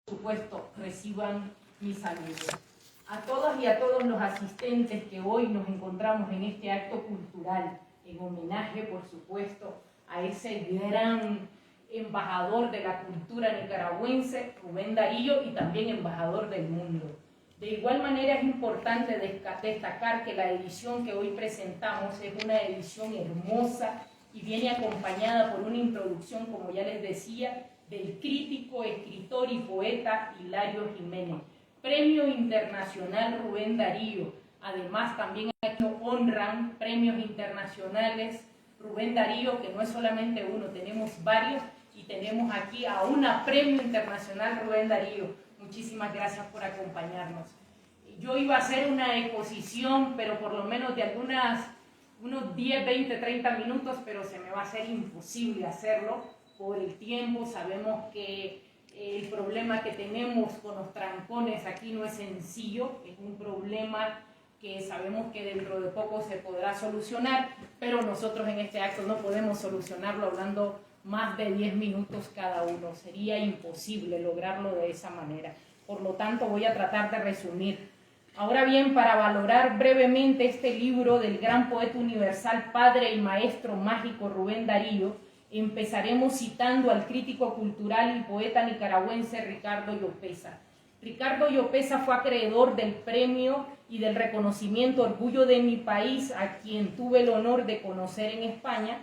por supuesto, reciban mi saludo. A todas y a todos los asistentes que hoy nos encontramos en este acto cultural, en homenaje, por supuesto, a ese gran embajador de la cultura nicaragüense, Rubén Darío, y también embajador del mundo. De igual manera es importante destacar que la edición que hoy presentamos es una edición hermosa y viene acompañada por una introducción, como ya les decía, del crítico, escritor y poeta Hilario Jiménez. Premio Internacional Rubén Darío. Además también aquí nos honran premios internacionales Rubén Darío, que no es solamente uno, tenemos varios, y tenemos aquí a una Premio Internacional Rubén Darío. Muchísimas gracias por acompañarnos. Yo iba a hacer una exposición, pero por lo menos de unos 10, 20, 30 minutos, pero se me va a hacer imposible hacerlo por el tiempo. Sabemos que el problema que tenemos con los trancones aquí no es sencillo, es un problema que sabemos que dentro de poco se podrá solucionar, pero nosotros en este acto no podemos solucionarlo hablando más de 10 minutos cada uno. Sería imposible lograrlo de esa manera. Por lo tanto, voy a tratar de resumir. Ahora bien, para valorar brevemente este libro del gran poeta universal, padre y maestro mágico Rubén Darío, empezaremos citando al crítico cultural y poeta nicaragüense Ricardo Llopeza. Ricardo Llopeza fue acreedor del premio y del reconocimiento Orgullo de mi país, a quien tuve el honor de conocer en España,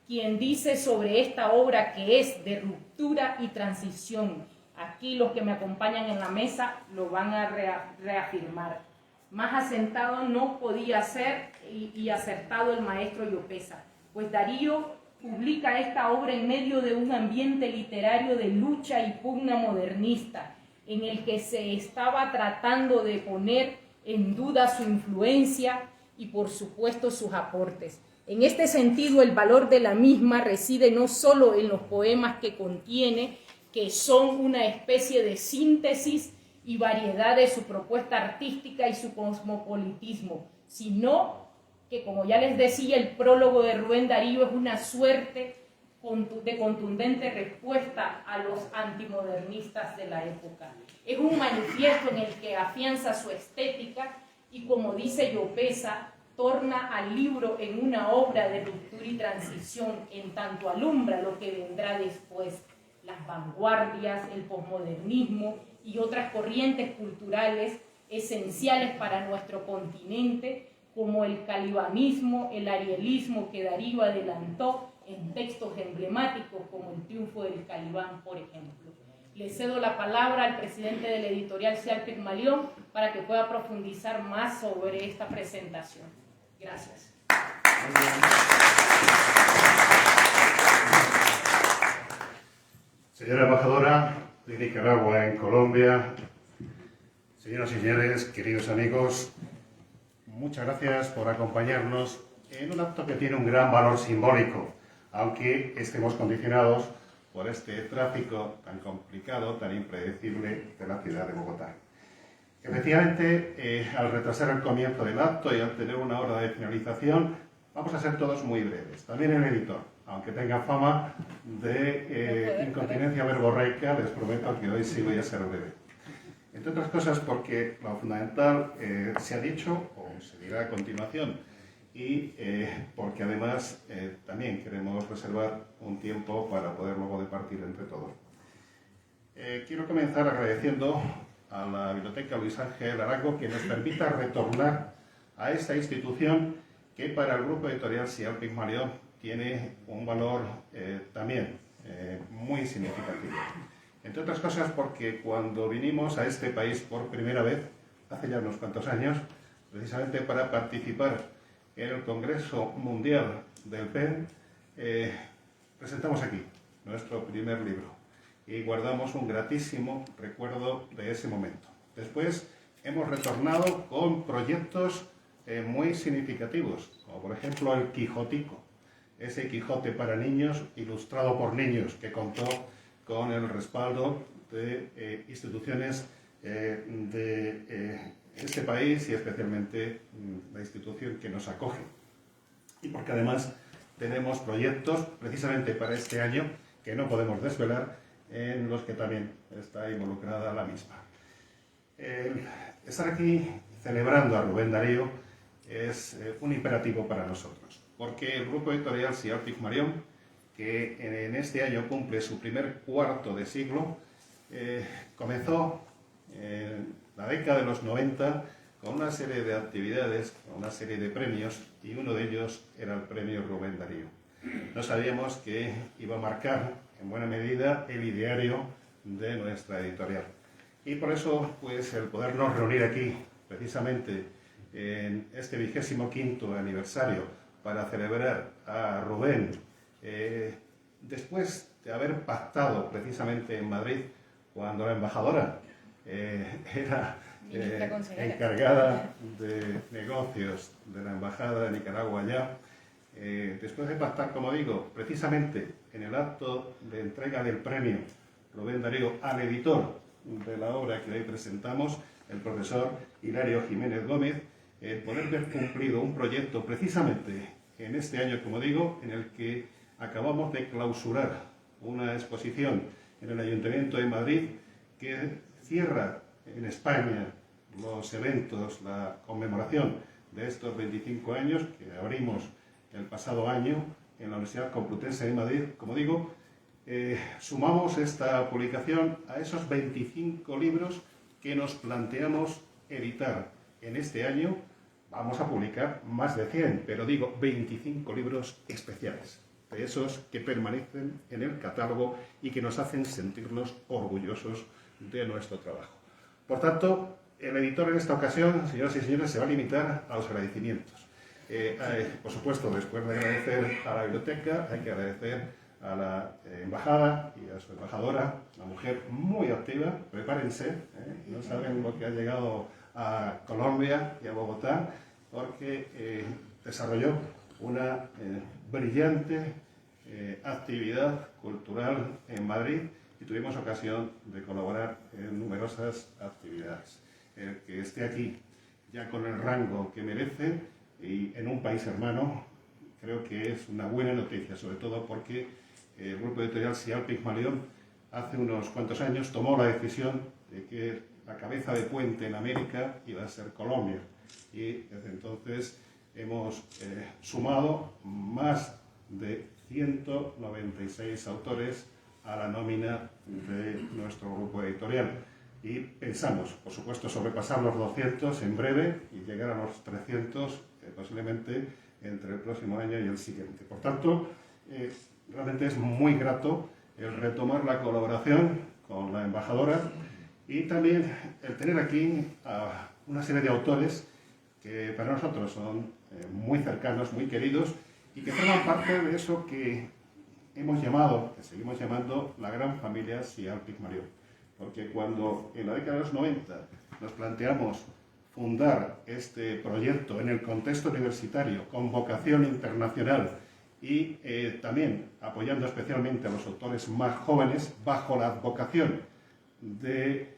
quien dice sobre esta obra que es de ruptura y transición. Aquí los que me acompañan en la mesa lo van a reafirmar. Más asentado no podía ser y acertado el maestro Llopeza, pues Darío publica esta obra en medio de un ambiente literario de lucha y pugna modernista, en el que se estaba tratando de poner en duda su influencia y por supuesto sus aportes. En este sentido, el valor de la misma reside no solo en los poemas que contiene, que son una especie de síntesis y variedad de su propuesta artística y su cosmopolitismo, sino que, como ya les decía, el prólogo de Rubén Darío es una suerte de contundente respuesta a los antimodernistas de la época. Es un manifiesto en el que afianza su estética y, como dice Llopeza, torna al libro en una obra de ruptura y transición, en tanto alumbra lo que vendrá después, las vanguardias, el posmodernismo y otras corrientes culturales esenciales para nuestro continente, como el calibanismo, el arielismo que Darío adelantó en textos emblemáticos como El triunfo del Calibán, por ejemplo. Le cedo la palabra al presidente de la editorial Cial Pigmalión para que pueda profundizar más sobre esta presentación. Gracias. Señora embajadora de Nicaragua en Colombia, señoras y señores, queridos amigos, muchas gracias por acompañarnos en un acto que tiene un gran valor simbólico, aunque estemos condicionados por este tráfico tan complicado, tan impredecible de la ciudad de Bogotá. Efectivamente, al retrasar el comienzo del acto y al tener una hora de finalización, vamos a ser todos muy breves. También el editor, aunque tenga fama de incontinencia verborreica, les prometo que hoy sí voy a ser breve. Entre otras cosas porque lo fundamental se ha dicho o se dirá a continuación y porque además también queremos reservar un tiempo para poder luego departir entre todos. Quiero comenzar agradeciendo a la Biblioteca Luis Ángel Arango que nos permita retornar a esta institución que para el grupo editorial Cial Pigmalión tiene un valor también muy significativo. Entre otras cosas porque cuando vinimos a este país por primera vez, hace ya unos cuantos años, precisamente para participar en el Congreso Mundial del PEN, presentamos aquí nuestro primer libro y guardamos un gratísimo recuerdo de ese momento. Después hemos retornado con proyectos muy significativos, como por ejemplo el Quijotico, ese Quijote para niños, ilustrado por niños, que contó con el respaldo de instituciones de este país y especialmente la institución que nos acoge. Y porque además tenemos proyectos precisamente para este año que no podemos desvelar, en los que también está involucrada la misma. Estar aquí celebrando a Rubén Darío es un imperativo para nosotros, porque el grupo editorial Sial Pigmalión, que en este año cumple su primer cuarto de siglo, comenzó en la década de los 90 con una serie de actividades, con una serie de premios, y uno de ellos era el premio Rubén Darío. No sabíamos que iba a marcar en buena medida el ideario de nuestra editorial. Y por eso, pues, el podernos reunir aquí, precisamente en este 25º aniversario, para celebrar a Rubén, después de haber pactado precisamente en Madrid, cuando la embajadora era encargada de negocios de la Embajada de Nicaragua allá, después de pactar, como digo, precisamente en el acto de entrega del premio Rubén Darío al editor de la obra que hoy presentamos, el profesor Hilario Jiménez Gómez, poder ver cumplido un proyecto precisamente en este año, como digo, en el que acabamos de clausurar una exposición en el Ayuntamiento de Madrid que cierra en España los eventos, la conmemoración de estos 25 años que abrimos el pasado año en la Universidad Complutense de Madrid. Como digo, sumamos esta publicación a esos 25 libros que nos planteamos editar en este año. Vamos a publicar más de 100, pero digo 25 libros especiales, de esos que permanecen en el catálogo y que nos hacen sentirnos orgullosos de nuestro trabajo. Por tanto, el editor en esta ocasión, señoras y señores, se va a limitar a los agradecimientos. Por supuesto, después de agradecer a la biblioteca, hay que agradecer a la embajada y a su embajadora, una mujer muy activa. Prepárense, no saben lo que ha llegado a Colombia y a Bogotá, porque desarrolló una brillante actividad cultural en Madrid y tuvimos ocasión de colaborar en numerosas actividades. El que esté aquí ya con el rango que merece y en un país hermano, creo que es una buena noticia, sobre todo porque el grupo editorial Sial Pigmalión hace unos cuantos años tomó la decisión de que la cabeza de puente en América iba a ser Colombia, y desde entonces hemos sumado más de 196 autores a la nómina de nuestro grupo editorial. Y pensamos, por supuesto, sobrepasar los 200 en breve y llegar a los 300 posiblemente entre el próximo año y el siguiente. Por tanto, realmente es muy grato el retomar la colaboración con la embajadora y también el tener aquí a una serie de autores que para nosotros son muy cercanos, muy queridos y que forman parte de eso que hemos llamado, que seguimos llamando, la gran familia Sial Pigmalión. Porque cuando en la década de los 90 nos planteamos fundar este proyecto en el contexto universitario con vocación internacional y también apoyando especialmente a los autores más jóvenes bajo la advocación de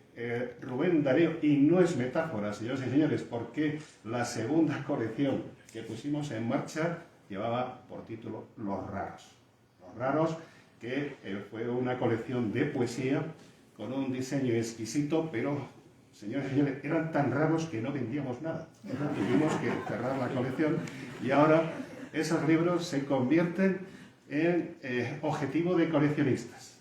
Rubén Darío, y no es metáfora, señoras y señores, porque la segunda colección que pusimos en marcha llevaba por título Los Raros. Los Raros, que fue una colección de poesía con un diseño exquisito, pero, señores y señores, eran tan raros que no vendíamos nada. Tuvimos que cerrar la colección y ahora esos libros se convierten en objetivo de coleccionistas.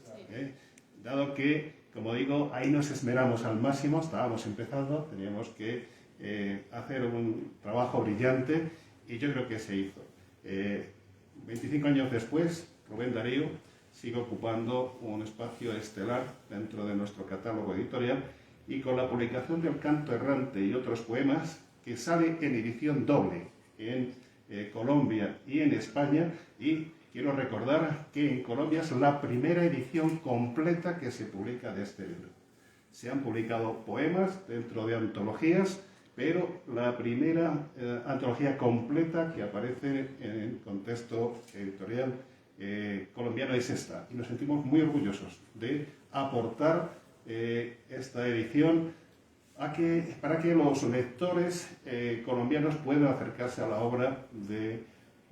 Dado que, como digo, ahí nos esmeramos al máximo, estábamos empezando, teníamos que hacer un trabajo brillante y yo creo que se hizo. 25 años después, Rubén Darío sigue ocupando un espacio estelar dentro de nuestro catálogo editorial y con la publicación del Canto Errante y otros poemas, que sale en edición doble en Colombia y en España, y quiero recordar que en Colombia es la primera edición completa que se publica de este libro. Se han publicado poemas dentro de antologías, pero la primera antología completa que aparece en el contexto editorial colombiano es esta, y nos sentimos muy orgullosos de aportar esta edición para que los lectores colombianos puedan acercarse a la obra de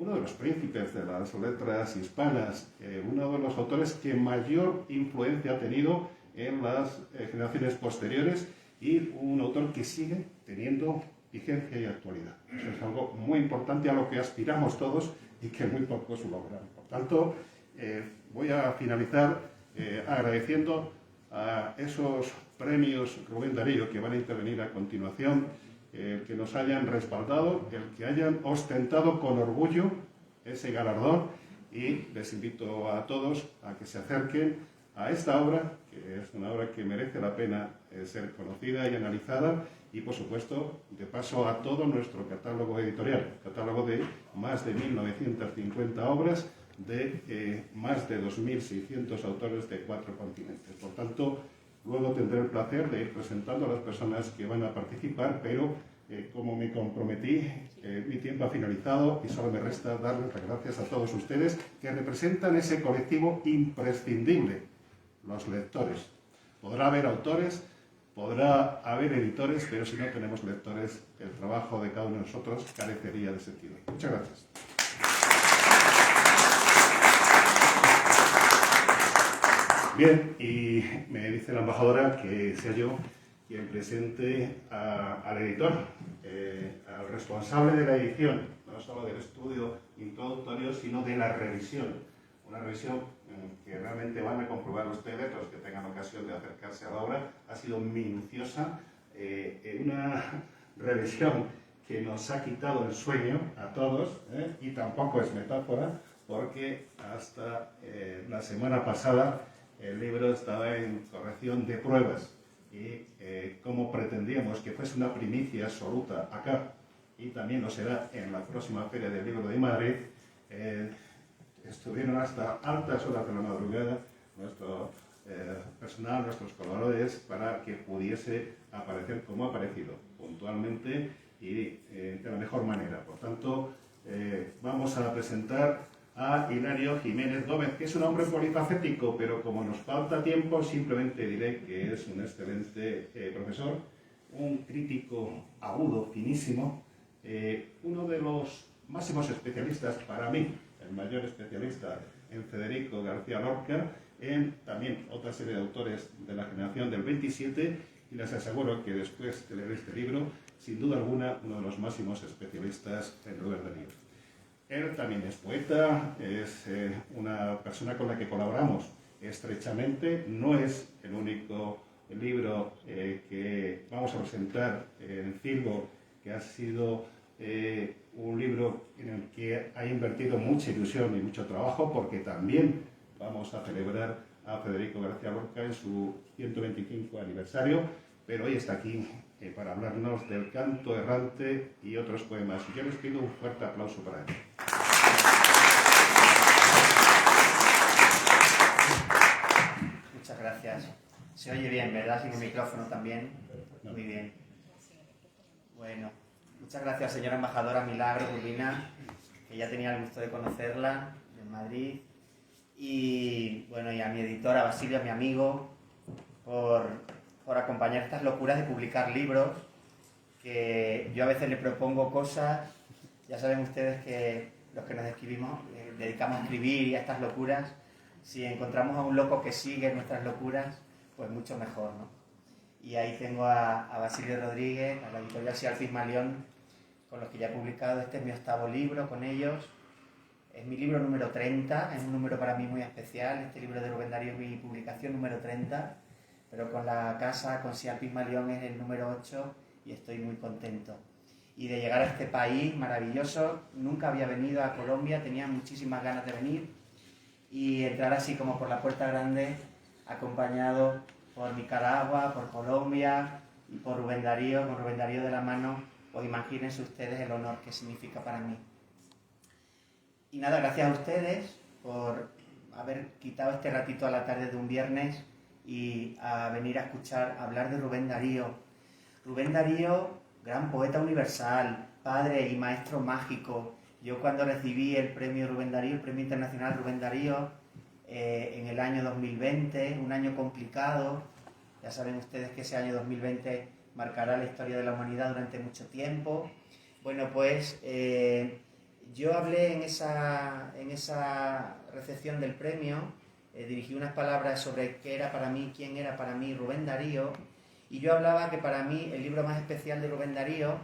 uno de los príncipes de las letras hispanas, uno de los autores que mayor influencia ha tenido en las generaciones posteriores y un autor que sigue teniendo vigencia y actualidad. Eso es algo muy importante a lo que aspiramos todos y que muy pocos logran. Por tanto, voy a finalizar agradeciendo a esos premios Rubén Darío que van a intervenir a continuación, que nos hayan respaldado, el que hayan ostentado con orgullo ese galardón, y les invito a todos a que se acerquen a esta obra, que es una obra que merece la pena ser conocida y analizada, y por supuesto, de paso a todo nuestro catálogo editorial, catálogo de más de 1950 obras, de más de 2.600 autores de 4 continentes. Por tanto, luego tendré el placer de ir presentando a las personas que van a participar, pero como me comprometí, mi tiempo ha finalizado y solo me resta darles las gracias a todos ustedes que representan ese colectivo imprescindible, los lectores. Podrá haber autores, podrá haber editores, pero si no tenemos lectores, el trabajo de cada uno de nosotros carecería de sentido. Muchas gracias. Bien, y me dice la embajadora que sea yo quien presente al editor, al responsable de la edición, no solo del estudio introductorio, sino de la revisión. Una revisión que realmente van a comprobar ustedes, los que tengan ocasión de acercarse a la obra, ha sido minuciosa, una revisión que nos ha quitado el sueño a todos, y tampoco es metáfora, porque hasta la semana pasada el libro estaba en corrección de pruebas, y como pretendíamos que fuese una primicia absoluta acá, y también lo será en la próxima Feria del Libro de Madrid, estuvieron hasta altas horas de la madrugada nuestro personal, nuestros colaboradores, para que pudiese aparecer como ha aparecido, puntualmente y de la mejor manera. Por tanto, vamos a presentar a Hilario Jiménez Gómez, que es un hombre polifacético, pero como nos falta tiempo, simplemente diré que es un excelente profesor, un crítico agudo, finísimo, uno de los máximos especialistas para mí, el mayor especialista en Federico García Lorca, en también otra serie de autores de la generación del 27, y les aseguro que después de leer este libro, sin duda alguna, uno de los máximos especialistas en Rubén Darío. Él también es poeta, es una persona con la que colaboramos estrechamente. No es el único libro que vamos a presentar en Filbo, que ha sido un libro en el que ha invertido mucha ilusión y mucho trabajo, porque también vamos a celebrar a Federico García Lorca en su 125 aniversario, pero hoy está aquí para hablarnos del Canto Errante y otros poemas. Yo les pido un fuerte aplauso para él. Muchas gracias. Se oye bien, ¿verdad? Sin el micrófono también. Muy bien. Bueno, muchas gracias, señora embajadora Milagros Urbina, que ya tenía el gusto de conocerla en Madrid. Y bueno, y a mi editora Basilio, a mi amigo, por acompañar estas locuras de publicar libros, que yo a veces le propongo cosas. Ya saben ustedes que los que nos dedicamos a escribir y a estas locuras, si encontramos a un loco que sigue nuestras locuras, pues mucho mejor, ¿no? Y ahí tengo a Basilio Rodríguez, a la editorial Cial Pigmalión, con los que ya he publicado. Este es mi 8º libro con ellos. Es mi libro número 30, es un número para mí muy especial. Este libro de Rubén Darío es mi publicación número 30, pero con la casa, con Cial Pigmalión, es el número 8 y estoy muy contento. Y de llegar a este país maravilloso, nunca había venido a Colombia, tenía muchísimas ganas de venir, y entrar así como por la puerta grande, acompañado por Nicaragua, por Colombia y por Rubén Darío, con Rubén Darío de la mano, pues imagínense ustedes el honor que significa para mí. Y nada, gracias a ustedes por haber quitado este ratito a la tarde de un viernes y a venir a escuchar hablar de Rubén Darío. Rubén Darío, gran poeta universal, padre y maestro mágico. Yo cuando recibí el premio Rubén Darío, el premio internacional Rubén Darío, en el año 2020, un año complicado, ya saben ustedes que ese año 2020 marcará la historia de la humanidad durante mucho tiempo. Bueno, pues Yo hablé en esa recepción del premio, dirigí unas palabras sobre qué era para mí, quién era para mí Rubén Darío, y yo hablaba que para mí el libro más especial de Rubén Darío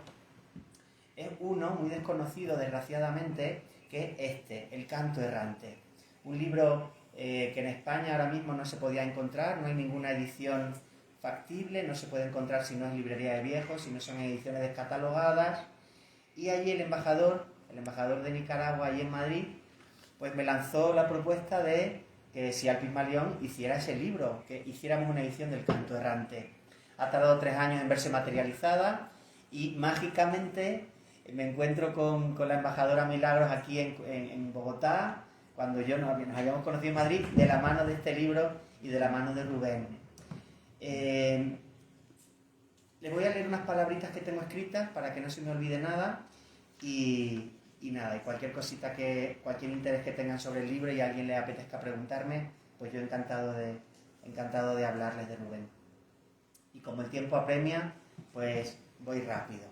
es uno muy desconocido, desgraciadamente, que es El canto errante. Un libro que en España ahora mismo no se podía encontrar, no hay ninguna edición factible, no se puede encontrar si no es librería de viejos, si no son ediciones descatalogadas. Y allí el embajador de Nicaragua, allí en Madrid, pues me lanzó la propuesta de que si Al Pigmalión hiciera ese libro, que hiciéramos una edición del canto errante. Ha tardado 3 años en verse materializada y mágicamente me encuentro con la embajadora Milagros aquí en Bogotá, cuando nos habíamos conocido en Madrid, de la mano de este libro y de la mano de Rubén. Le voy a leer unas palabritas que tengo escritas para que no se me olvide nada y cualquier cosita, cualquier interés que tengan sobre el libro y a alguien le apetezca preguntarme, pues yo encantado de hablarles de Rubén. Y como el tiempo apremia, pues voy rápido.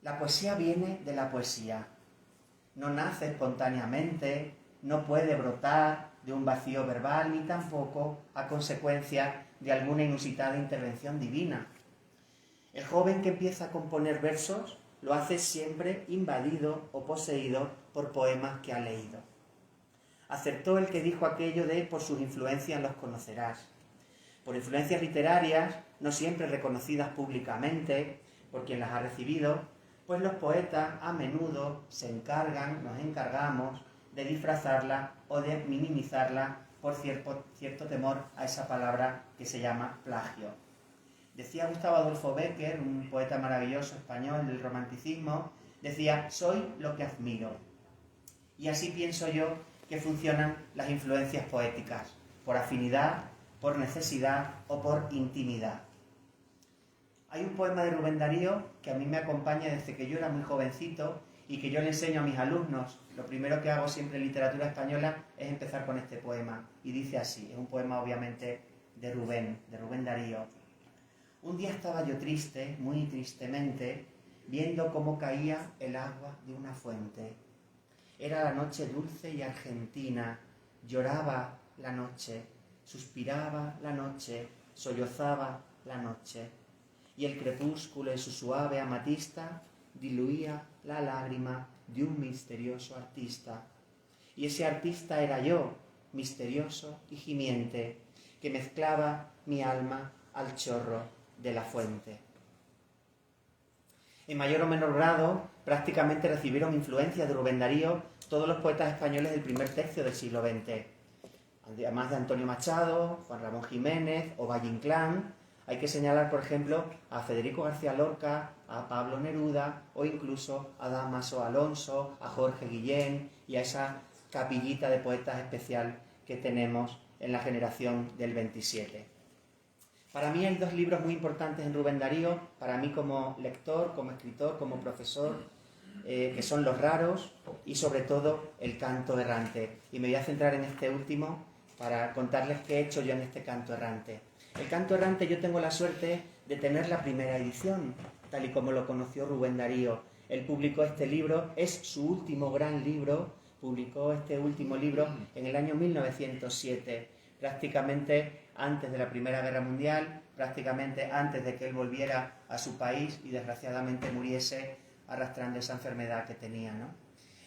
La poesía viene de la poesía. No nace espontáneamente, no puede brotar de un vacío verbal ni tampoco a consecuencia de alguna inusitada intervención divina. El joven que empieza a componer versos lo hace siempre invadido o poseído por poemas que ha leído. Acertó el que dijo aquello de por sus influencias los conocerás. Por influencias literarias, no siempre reconocidas públicamente por quien las ha recibido, pues los poetas a menudo nos encargamos de disfrazarla o de minimizarla por cierto temor a esa palabra que se llama plagio. Decía Gustavo Adolfo Bécquer, un poeta maravilloso español del romanticismo, decía, soy lo que admiro. Y así pienso yo que funcionan las influencias poéticas, por afinidad, por necesidad o por intimidad. Hay un poema de Rubén Darío que a mí me acompaña desde que yo era muy jovencito y que yo le enseño a mis alumnos. Lo primero que hago siempre en literatura española es empezar con este poema. Y dice así, es un poema obviamente de Rubén Darío. Un día estaba yo triste, muy tristemente, viendo cómo caía el agua de una fuente. Era la noche dulce y argentina, lloraba la noche, suspiraba la noche, sollozaba la noche. Y el crepúsculo en su suave amatista diluía la lágrima de un misterioso artista. Y ese artista era yo, misterioso y gimiente, que mezclaba mi alma al chorro de la fuente. En mayor o menor grado, prácticamente recibieron influencia de Rubén Darío todos los poetas españoles del primer tercio del siglo XX. Además de Antonio Machado, Juan Ramón Jiménez o Valle Inclán, hay que señalar, por ejemplo, a Federico García Lorca, a Pablo Neruda o incluso a Dámaso Alonso, a Jorge Guillén y a esa capillita de poetas especial que tenemos en la generación del 27. Para mí hay 2 libros muy importantes en Rubén Darío, para mí como lector, como escritor, como profesor, que son Los raros y sobre todo El canto errante. Y me voy a centrar en este último para contarles qué he hecho yo en este canto errante. El canto errante yo tengo la suerte de tener la primera edición, tal y como lo conoció Rubén Darío. Él publicó este libro, es su último gran libro, publicó este último libro en el año 1907, prácticamente antes de la Primera Guerra Mundial, prácticamente antes de que él volviera a su país y desgraciadamente muriese arrastrando esa enfermedad que tenía, ¿no?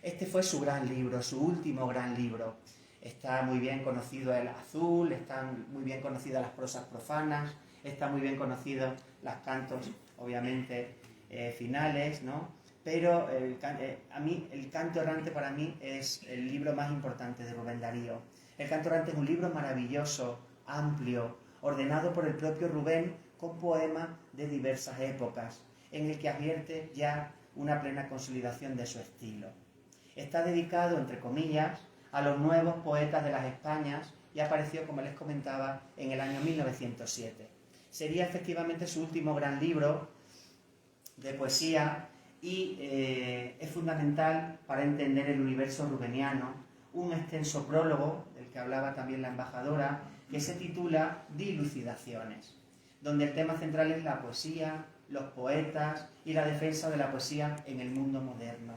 Este fue su gran libro, su último gran libro. Está muy bien conocido el azul, están muy bien conocidas las prosas profanas, está muy bien conocido los cantos, obviamente, finales, ¿no? Pero a mí el canto errante para mí es el libro más importante de Rubén Darío. El canto errante es un libro maravilloso, amplio, ordenado por el propio Rubén con poemas de diversas épocas, en el que advierte ya una plena consolidación de su estilo. Está dedicado, entre comillas, a los nuevos poetas de las Españas y apareció, como les comentaba, en el año 1907. Sería efectivamente su último gran libro de poesía y es fundamental para entender el universo rubeniano. Un extenso prólogo, del que hablaba también la embajadora, que se titula Dilucidaciones, donde el tema central es la poesía, los poetas y la defensa de la poesía en el mundo moderno.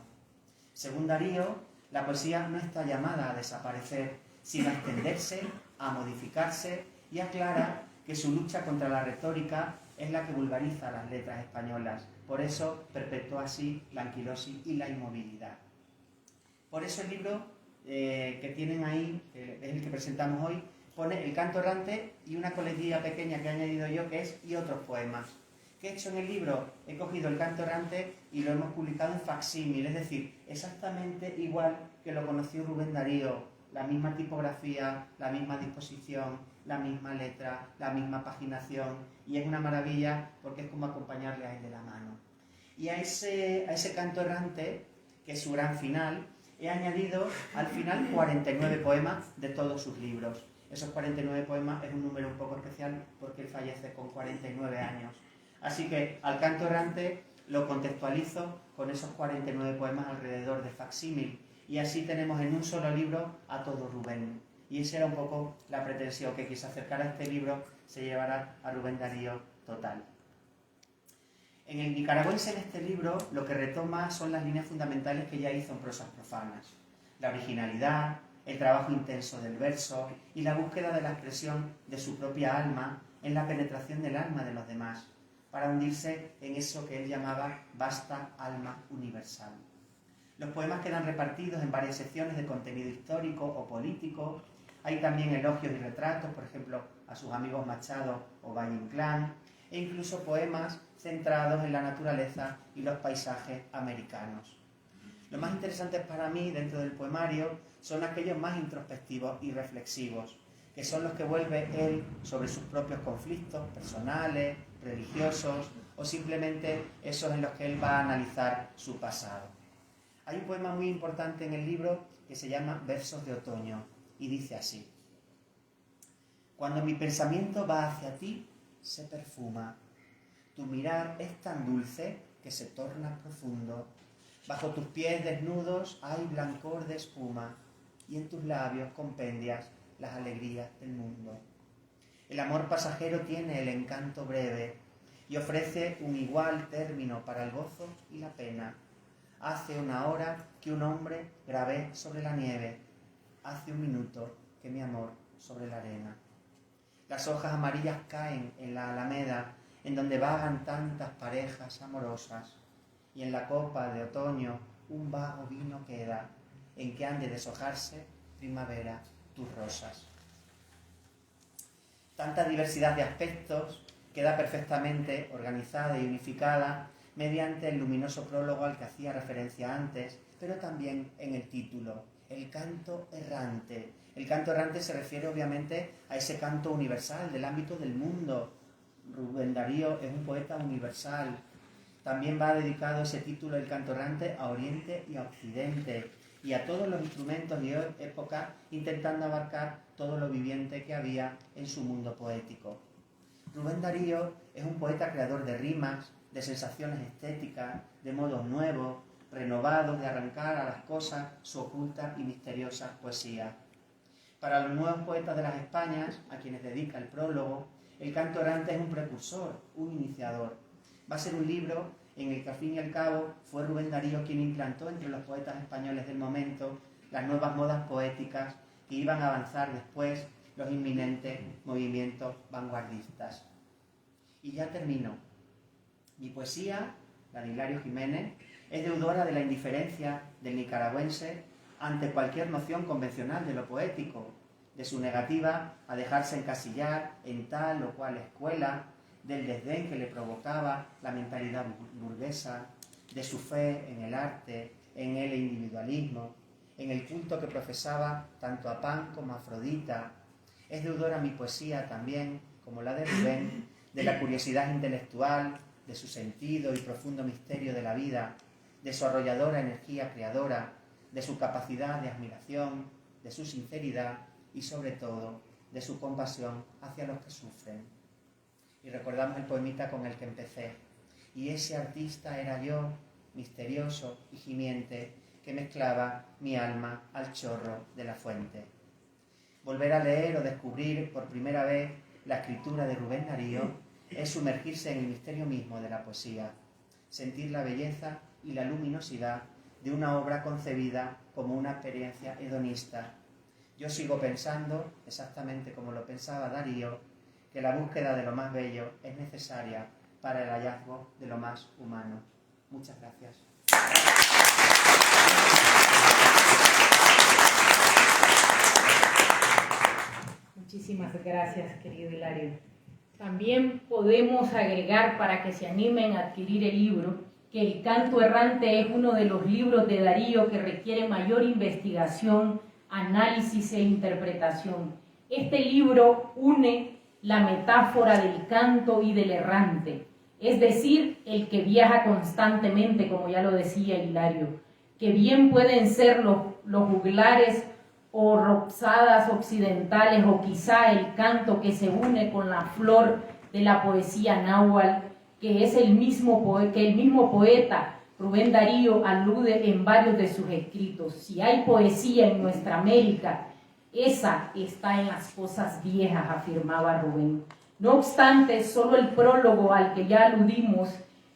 Según Darío, la poesía no está llamada a desaparecer, sino a extenderse, a modificarse, y aclara que su lucha contra la retórica es la que vulgariza las letras españolas. Por eso perpetuó así la anquilosis y la inmovilidad. Por eso el libro que tienen ahí, que es el que presentamos hoy, pone El canto errante y una coletilla pequeña que he añadido yo, que es Y otros poemas. ¿Qué he hecho en el libro? He cogido el canto errante y lo hemos publicado en facsímil, es decir, exactamente igual que lo conoció Rubén Darío, la misma tipografía, la misma disposición, la misma letra, la misma paginación, y es una maravilla porque es como acompañarle a él de la mano. Y a ese canto errante, que es su gran final, he añadido al final 49 poemas de todos sus libros. Esos 49 poemas es un número un poco especial porque él fallece con 49 años. Así que al canto errante lo contextualizo con esos 49 poemas alrededor de facsímil, y así tenemos en un solo libro a todo Rubén. Y esa era un poco la pretensión, que quise acercar a este libro, se llevará a Rubén Darío total. En el nicaragüense, en este libro, lo que retoma son las líneas fundamentales que ya hizo en Prosas profanas. La originalidad, el trabajo intenso del verso y la búsqueda de la expresión de su propia alma en la penetración del alma de los demás, para hundirse en eso que él llamaba vasta alma universal. Los poemas quedan repartidos en varias secciones de contenido histórico o político. Hay también elogios y retratos, por ejemplo, a sus amigos Machado o Valle Inclán, e incluso poemas centrados en la naturaleza y los paisajes americanos. Lo más interesante para mí dentro del poemario son aquellos más introspectivos y reflexivos, que son los que vuelve él sobre sus propios conflictos personales, religiosos, o simplemente esos en los que él va a analizar su pasado. Hay un poema muy importante en el libro que se llama Versos de otoño, y dice así: Cuando mi pensamiento va hacia ti, se perfuma. Tu mirar es tan dulce que se torna profundo. Bajo tus pies desnudos hay blancor de espuma, y en tus labios compendias las alegrías del mundo. El amor pasajero tiene el encanto breve y ofrece un igual término para el gozo y la pena. Hace una hora que un hombre grabé sobre la nieve. Hace un minuto que mi amor sobre la arena. Las hojas amarillas caen en la alameda, en donde vagan tantas parejas amorosas, y en la copa de otoño un vago vino queda, en que han de deshojarse, primavera, tus rosas. Tanta diversidad de aspectos queda perfectamente organizada y unificada mediante el luminoso prólogo al que hacía referencia antes, pero también en el título, El canto errante. El canto errante se refiere obviamente a ese canto universal del ámbito del mundo. Rubén Darío es un poeta universal. También va dedicado ese título, El canto errante, a Oriente y a Occidente, y a todos los instrumentos y épocas, intentando abarcar todo lo viviente que había en su mundo poético. Rubén Darío es un poeta creador de rimas, de sensaciones estéticas, de modos nuevos, renovados de arrancar a las cosas su oculta y misteriosa poesía. Para los nuevos poetas de las Españas, a quienes dedica el prólogo, El canto errante es un precursor, un iniciador. Va a ser un libro en el que al fin y al cabo fue Rubén Darío quien implantó entre los poetas españoles del momento las nuevas modas poéticas que iban a avanzar después los inminentes movimientos vanguardistas. Y ya termino. Mi poesía, la de Hilario Jiménez, es deudora de la indiferencia del nicaragüense ante cualquier noción convencional de lo poético, de su negativa a dejarse encasillar en tal o cual escuela, del desdén que le provocaba la mentalidad burguesa, de su fe en el arte, en el individualismo, en el culto que profesaba tanto a Pan como a Afrodita. Es deudora mi poesía también, como la de Rubén, de la curiosidad intelectual, de su sentido y profundo misterio de la vida, de su arrolladora energía creadora, de su capacidad de admiración, de su sinceridad y sobre todo de su compasión hacia los que sufren. Y recordamos el poemita con el que empecé. Y ese artista era yo, misterioso y gimiente, que mezclaba mi alma al chorro de la fuente. Volver a leer o descubrir por primera vez la escritura de Rubén Darío es sumergirse en el misterio mismo de la poesía, sentir la belleza y la luminosidad de una obra concebida como una experiencia hedonista. Yo sigo pensando, exactamente como lo pensaba Darío, que la búsqueda de lo más bello es necesaria para el hallazgo de lo más humano. Muchas gracias. Muchísimas gracias, querido Hilario. También podemos agregar, para que se animen a adquirir el libro, que El Canto Errante es uno de los libros de Darío que requiere mayor investigación, análisis e interpretación. Este libro une la metáfora del canto y del errante, es decir, el que viaja constantemente, como ya lo decía Hilario, que bien pueden ser los juglares o ropsadas occidentales, o quizá el canto que se une con la flor de la poesía náhuatl, que es el mismo poeta Rubén Darío alude en varios de sus escritos. Si hay poesía en nuestra América, esa está en las cosas viejas, afirmaba Rubén. No obstante, solo el prólogo al que ya aludimos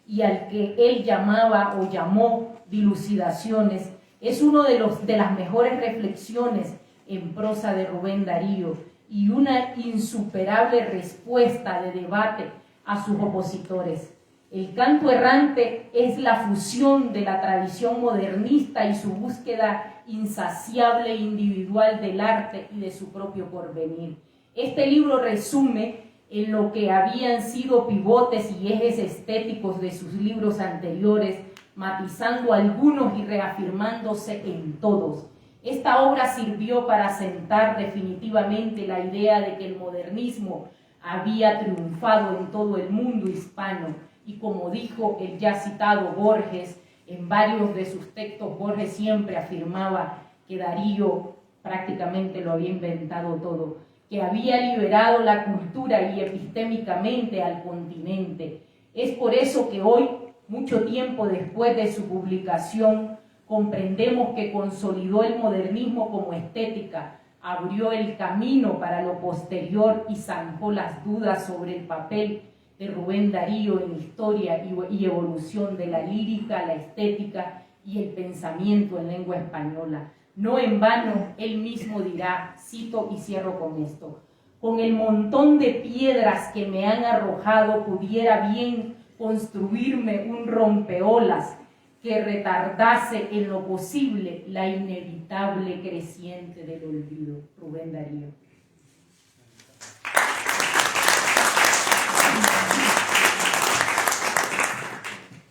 y al que él llamaba o llamó dilucidaciones, es uno de las mejores reflexiones en prosa de Rubén Darío y una insuperable respuesta de debate a sus opositores. El canto errante es la fusión de la tradición modernista y su búsqueda insaciable e individual del arte y de su propio porvenir. Este libro resume en lo que habían sido pivotes y ejes estéticos de sus libros anteriores, matizando algunos y reafirmándose en todos. Esta obra sirvió para asentar definitivamente la idea de que el modernismo había triunfado en todo el mundo hispano, y como dijo el ya citado Borges, en varios de sus textos Borges siempre afirmaba que Darío prácticamente lo había inventado todo, que había liberado la cultura y epistémicamente al continente. Es por eso que hoy, mucho tiempo después de su publicación, comprendemos que consolidó el modernismo como estética, abrió el camino para lo posterior y zanjó las dudas sobre el papel de Rubén Darío en historia y evolución de la lírica, la estética y el pensamiento en lengua española. No en vano, él mismo dirá, cito y cierro con esto: con el montón de piedras que me han arrojado pudiera bien construirme un rompeolas que retardase en lo posible la inevitable creciente del olvido. Rubén Darío.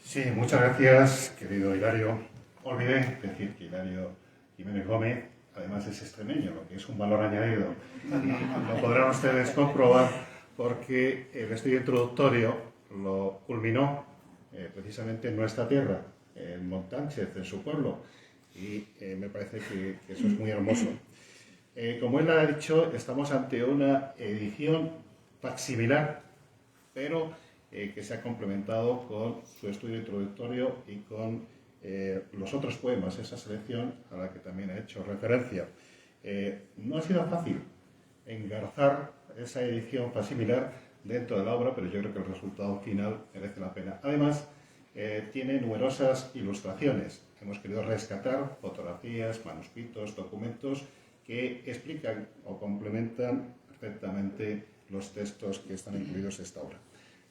Sí, muchas gracias, querido Hilario. Olvidé decir que Hilario Jiménez Gómez además es extremeño, lo que es un valor añadido. Lo podrán ustedes comprobar porque el estudio introductorio lo culminó precisamente en nuestra tierra, en Montánchez, en su pueblo, y me parece que eso es muy hermoso. Como él ha dicho, estamos ante una edición facsimilar, pero que se ha complementado con su estudio introductorio y con los otros poemas, esa selección a la que también ha hecho referencia. No ha sido fácil engarzar esa edición facsimilar dentro de la obra, pero yo creo que el resultado final merece la pena. Además, tiene numerosas ilustraciones. Hemos querido rescatar fotografías, manuscritos, documentos que explican o complementan perfectamente los textos que están incluidos en esta obra.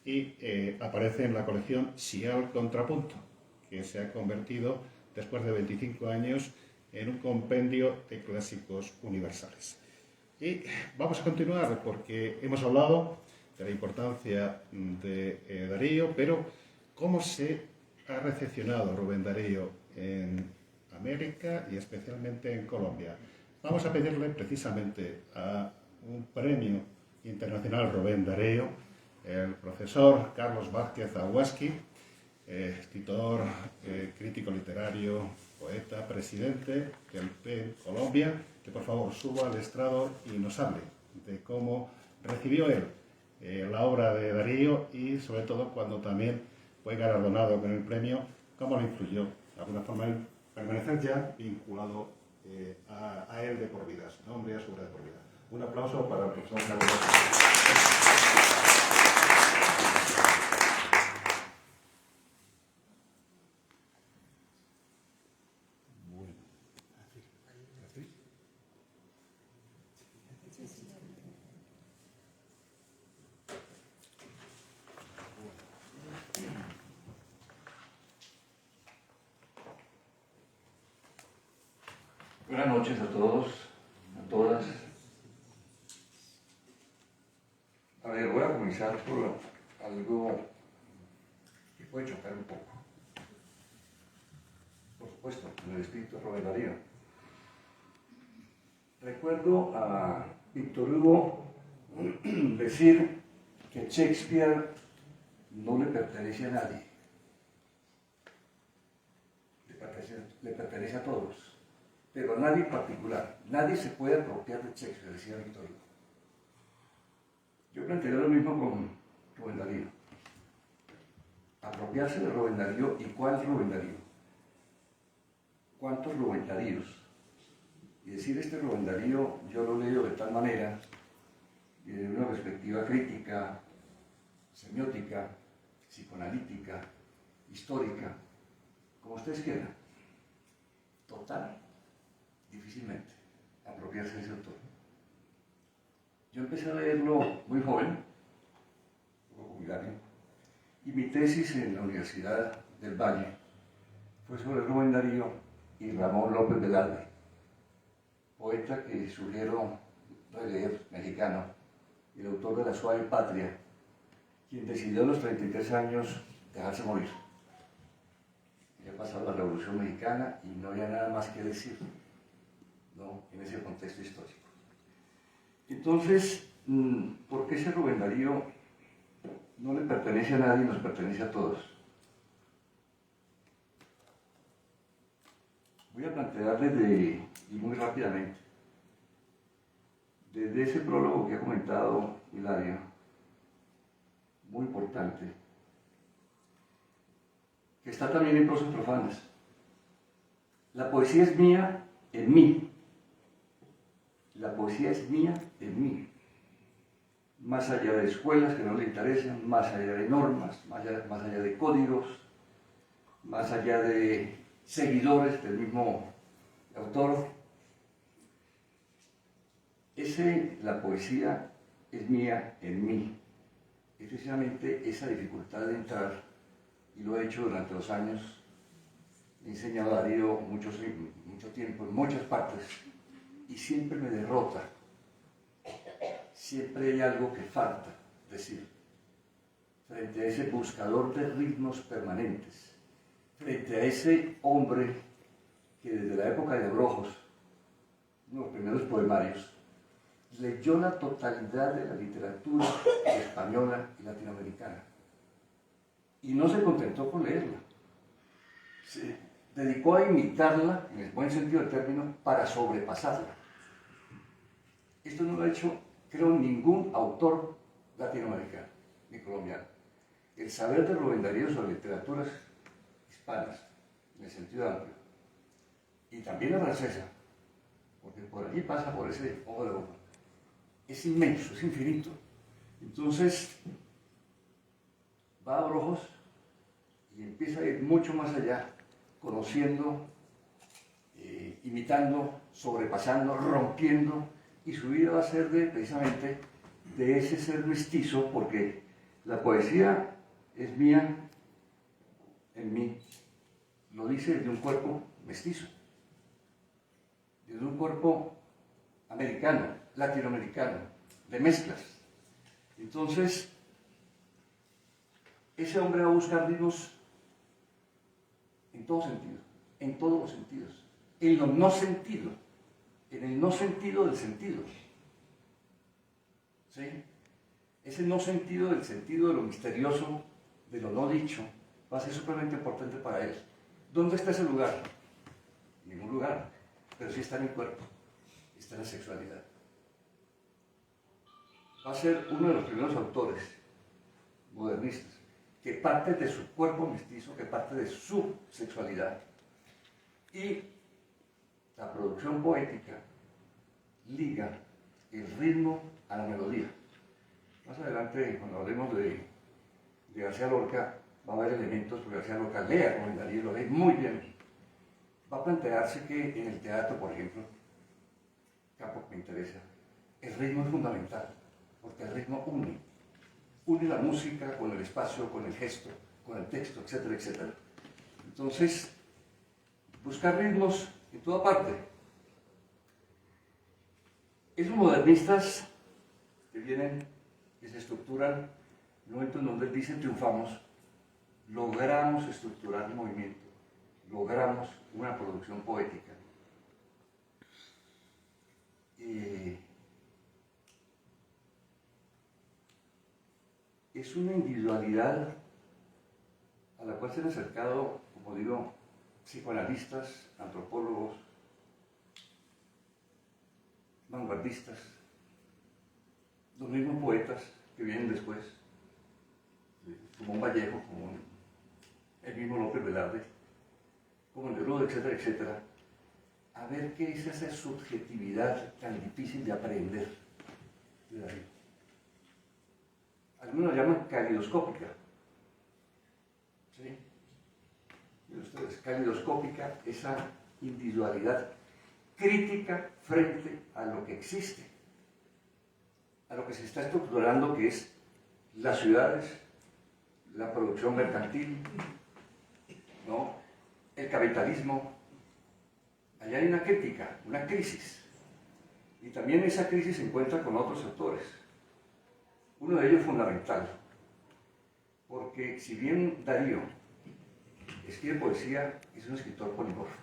Y aparece en la colección Sial Contrapunto, que se ha convertido, después de 25 años, en un compendio de clásicos universales. Y vamos a continuar porque hemos hablado de la importancia de Darío, pero ¿cómo se ha recepcionado Rubén Darío en América y especialmente en Colombia? Vamos a pedirle precisamente a un premio internacional Rubén Darío, el profesor Carlos Vázquez Aguasqui, escritor, crítico literario, poeta, presidente del PEN Colombia, que por favor suba al estrado y nos hable de cómo recibió él la obra de Darío y sobre todo cuando también fue galardonado con el premio, cómo lo influyó de alguna forma el permanecer ya vinculado a él de por vida, a su nombre y a su obra de por vida. Un aplauso para el profesor Carlos Vázquez. Buenas noches a todos, a todas. A ver, voy a comenzar por algo que puede chocar un poco. Por supuesto, en el espíritu de Rubén Darío. Recuerdo a Víctor Hugo decir que Shakespeare no le pertenece a nadie, le pertenece a todos, pero a nadie en particular. Nadie se puede apropiar de Shakespeare, decía Víctor Hugo. Yo plantearía lo mismo con Rubén Darío. Apropiarse de Rubén Darío. ¿Y cuál Rubén Darío? ¿Cuántos Rubén Daríos? Y decir este Rubén Darío yo lo leo de tal manera, desde una perspectiva crítica, semiótica, psicoanalítica, histórica, como ustedes quieran. Total, difícilmente apropiarse de ese autor. Yo empecé a leerlo muy joven, jubilado, y mi tesis en la Universidad del Valle fue sobre Rubén Darío y Ramón López Velarde, poeta que sugiero releer, mexicano, el autor de La Suave Patria, quien decidió a los 33 años dejarse morir. Ya pasado la Revolución Mexicana y no había nada más que decir, ¿no?, en ese contexto histórico. Entonces, ¿por qué ese Rubén Darío no le pertenece a nadie y nos pertenece a todos? Voy a plantear y muy rápidamente, desde ese prólogo que ha comentado Hilario, muy importante, que está también en Prosas Profanas. La poesía es mía en mí. La poesía es mía en mí. Más allá de escuelas que no le interesan, más allá de normas, más allá de códigos, más allá de seguidores del mismo autor. La poesía es mía en mí. Es precisamente esa dificultad de entrar, y lo he hecho durante los años. He enseñado a Darío mucho tiempo en muchas partes, y siempre me derrota. Siempre hay algo que falta decir, frente a ese buscador de ritmos permanentes, frente a ese hombre que desde la época de Brojos, uno de los primeros poemarios, leyó la totalidad de la literatura española y latinoamericana. Y no se contentó con leerla. Se dedicó a imitarla, en el buen sentido del término, para sobrepasarla. Esto no lo ha hecho, creo, ningún autor latinoamericano ni colombiano. El saber de Rubén Darío sobre literaturas hispanas, en el sentido amplio, y también la francesa, porque por allí pasa por ese ojo de boca, es inmenso, es infinito. Entonces, va a Brojos y empieza a ir mucho más allá, conociendo, imitando, sobrepasando, rompiendo, y su vida va a ser precisamente de ese ser mestizo, porque la poesía es mía en mí. Lo dice desde un cuerpo mestizo, desde un cuerpo americano, latinoamericano, de mezclas. Entonces, ese hombre va a buscar ritmos en todo sentido, en todos los sentidos, en los no sentidos, en el no sentido del sentido. ¿Sí? Ese no sentido del sentido de lo misterioso, de lo no dicho, va a ser supremamente importante para él. ¿Dónde está ese lugar? En ningún lugar, pero sí está en el cuerpo, está en la sexualidad. Va a ser uno de los primeros autores modernistas que parte de su cuerpo mestizo, que parte de su sexualidad. Y la producción poética liga el ritmo a la melodía. Más adelante, cuando hablemos de García Lorca, va a haber elementos, porque García Lorca lee a Rubén Darío, lo lee muy bien. Va a plantearse que en el teatro, por ejemplo, campo que me interesa, el ritmo es fundamental, porque el ritmo une la música con el espacio, con el gesto, con el texto, etcétera, etcétera. Entonces, buscar ritmos en toda parte, Esos modernistas que vienen, que se estructuran, en el momento en donde él dice triunfamos, logramos estructurar el movimiento, logramos una producción poética. Es una individualidad a la cual se han acercado, como digo, psicoanalistas, antropólogos, vanguardistas, los mismos poetas que vienen después, como un Vallejo, como el mismo López Velarde, como Neruda, etcétera, etcétera, a ver qué es esa subjetividad tan difícil de aprender de Darío. Algunos la llaman calidoscópica. ¿Sí? Miren ustedes, calidoscópica, esa individualidad crítica frente a lo que existe, a lo que se está estructurando, que es las ciudades, la producción mercantil, ¿no? El capitalismo. Allá hay una crítica, una crisis, y también esa crisis se encuentra con otros autores. Uno de ellos fundamental, porque si bien Darío escribe poesía, es un escritor polímorfo.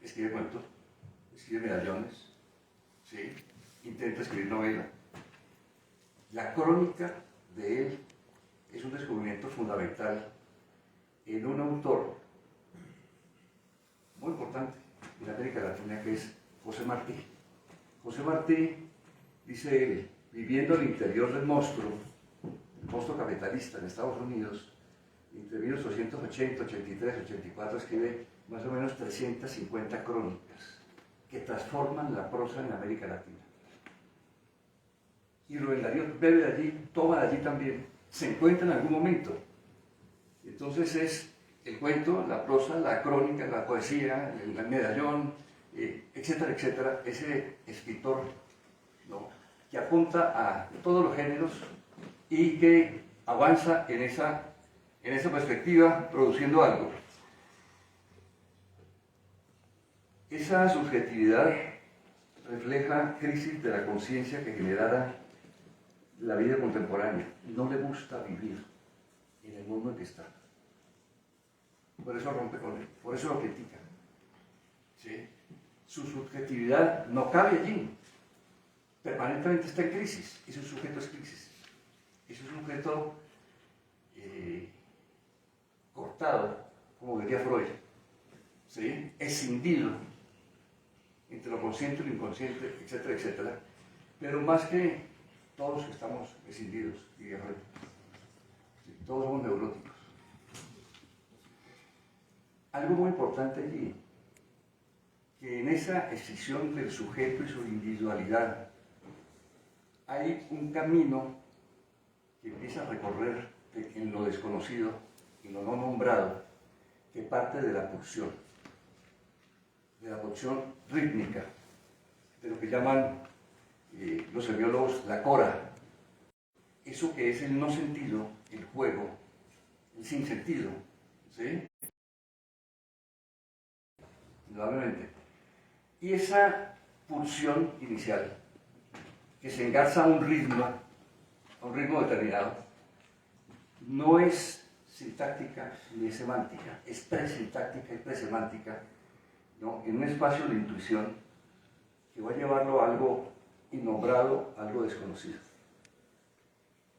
Escribe cuentos, escribe medallones, ¿sí? Intenta escribir novela. La crónica de él es un descubrimiento fundamental en un autor muy importante en América Latina, que es José Martí. José Martí, dice él, viviendo al interior del monstruo, el monstruo capitalista en Estados Unidos, entre 1880, 83, 84, escribe más o menos 350 crónicas que transforman la prosa en América Latina. Y Rubén Darío bebe de allí, toma de allí también, se encuentra en algún momento. Entonces es el cuento, la prosa, la crónica, la poesía, el medallón, etcétera, etcétera, ese escritor, ¿no?, que apunta a todos los géneros y que avanza en esa perspectiva produciendo algo. Esa subjetividad refleja crisis de la conciencia que generara la vida contemporánea. No le gusta vivir en el mundo en que está. Por eso rompe con él, por eso lo critica. ¿Sí? Su subjetividad no cabe allí. Permanentemente está en crisis, y su sujeto es crisis. Es un sujeto cortado, como diría Freud, ¿sí?, escindido entre lo consciente y lo inconsciente, etcétera, etcétera. Pero más que todos estamos escindidos, diría Freud. ¿Sí? Todos somos neuróticos. Algo muy importante allí, que en esa escisión del sujeto y su individualidad hay un camino que empieza a recorrer en lo desconocido, en lo no nombrado, que parte de la pulsión rítmica, de lo que llaman los semiólogos la cora. Eso que es el no sentido, el juego, el sinsentido, ¿sí?, indudablemente. Y esa pulsión inicial, que se engarza a un ritmo determinado, no es sintáctica ni es semántica, es presintáctica y presemántica, ¿no?, en un espacio de intuición que va a llevarlo a algo innombrado, a algo desconocido.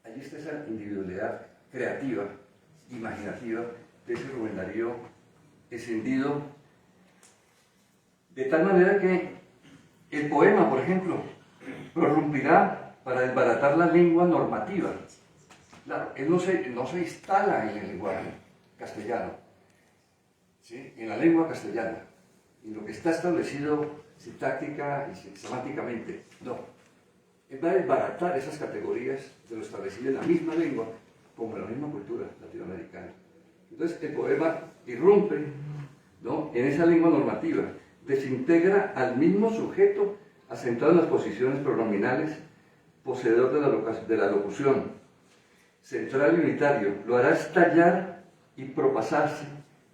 Allí está esa individualidad creativa, imaginativa, de ese Rubén Darío escindido, de tal manera que el poema, por ejemplo, prorrumpirá para desbaratar la lengua normativa. Claro, él no se instala en el lenguaje castellano, ¿sí?, en la lengua castellana, en lo que está establecido sintáctica y semánticamente. No, él va a desbaratar esas categorías de lo establecido en la misma lengua, como en la misma cultura latinoamericana. Entonces el poema irrumpe, ¿no?, en esa lengua normativa, desintegra al mismo sujeto asentado en las posiciones pronominales, poseedor de la locución, central y unitario, lo hará estallar y propasarse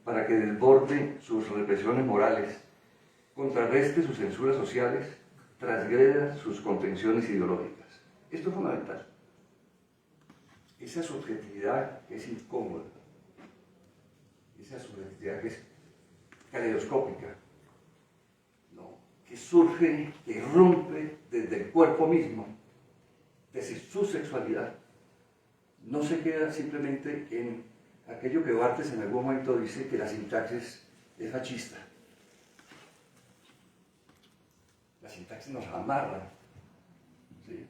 para que desborde sus represiones morales, contrarreste sus censuras sociales, transgreda sus contenciones ideológicas. Esto es fundamental. Esa subjetividad que es incómoda, esa subjetividad que es caleidoscópica, ¿no? Que surge, que irrumpe desde el cuerpo mismo, desde su sexualidad, no se queda simplemente en aquello que Barthes en algún momento dice que la sintaxis es fascista. La sintaxis nos amarra, ¿sí?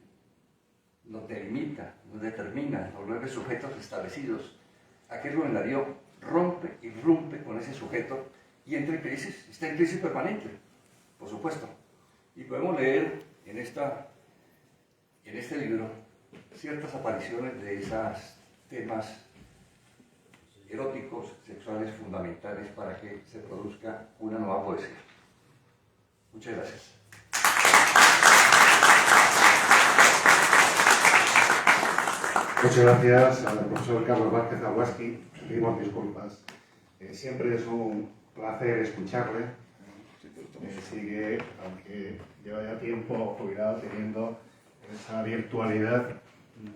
Nos delimita, nos determina, nos vuelve sujetos establecidos. Aquel Rubén Darío rompe, irrumpe con ese sujeto y entra en crisis, está en crisis permanente, por supuesto. Y podemos leer en este libro ciertas apariciones de esos temas eróticos, sexuales fundamentales para que se produzca una nueva poesía. Muchas gracias. Muchas gracias al profesor Carlos Vázquez Zawaski. Pedimos disculpas. Siempre es un placer escucharle. Sigue, aunque lleva ya tiempo jubilado, teniendo esa virtualidad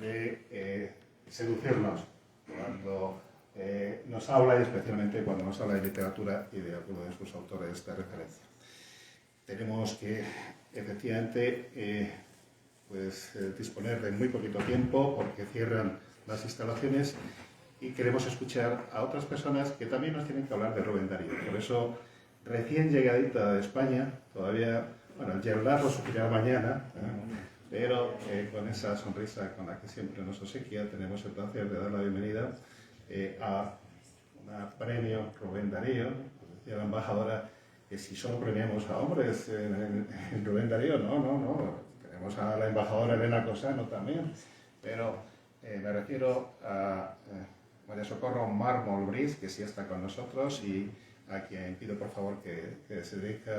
de seducirnos cuando nos habla, y especialmente cuando nos habla de literatura y de alguno de sus autores de referencia. Tenemos que, efectivamente, disponer de muy poquito tiempo porque cierran las instalaciones y queremos escuchar a otras personas que también nos tienen que hablar de Rubén Darío. Por eso, recién llegadita de España, todavía, bueno, el llegar lo sufrirá mañana, pero con esa sonrisa con la que siempre nos obsequia, tenemos el placer de dar la bienvenida a un premio Rubén Darío. Pues decía la embajadora que si solo premiamos a hombres en Rubén Darío, no. Tenemos a la embajadora Elena Cosano también, pero me refiero a María Socorro Mármol Briz, que sí está con nosotros, y a quien pido por favor que se dedique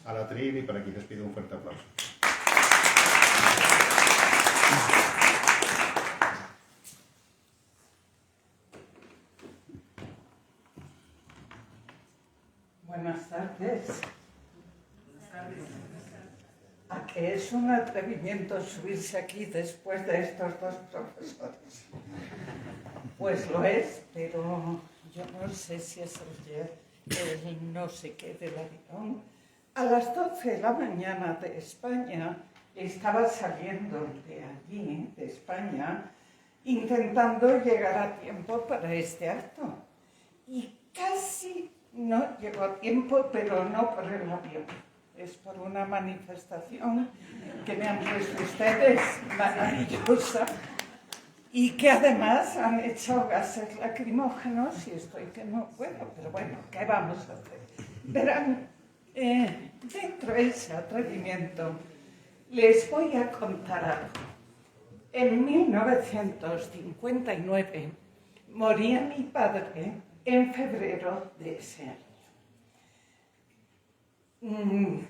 a la tril y para quien les pido un fuerte aplauso. Buenas tardes. ¿A que es un atrevimiento subirse aquí después de estos dos profesores? Pues lo es, pero yo no sé si es el no sé qué del avión. A las 12 de la mañana de España estaba saliendo de allí, de España, intentando llegar a tiempo para este acto. Y casi no llegó a tiempo, pero no por el avión. Es por una manifestación que me han puesto ustedes maravillosa y que además han hecho gases lacrimógenos y estoy que no puedo, pero bueno, ¿qué vamos a hacer? Verán, dentro de ese atrevimiento les voy a contar algo. En 1959 moría mi padre en febrero de ese año. En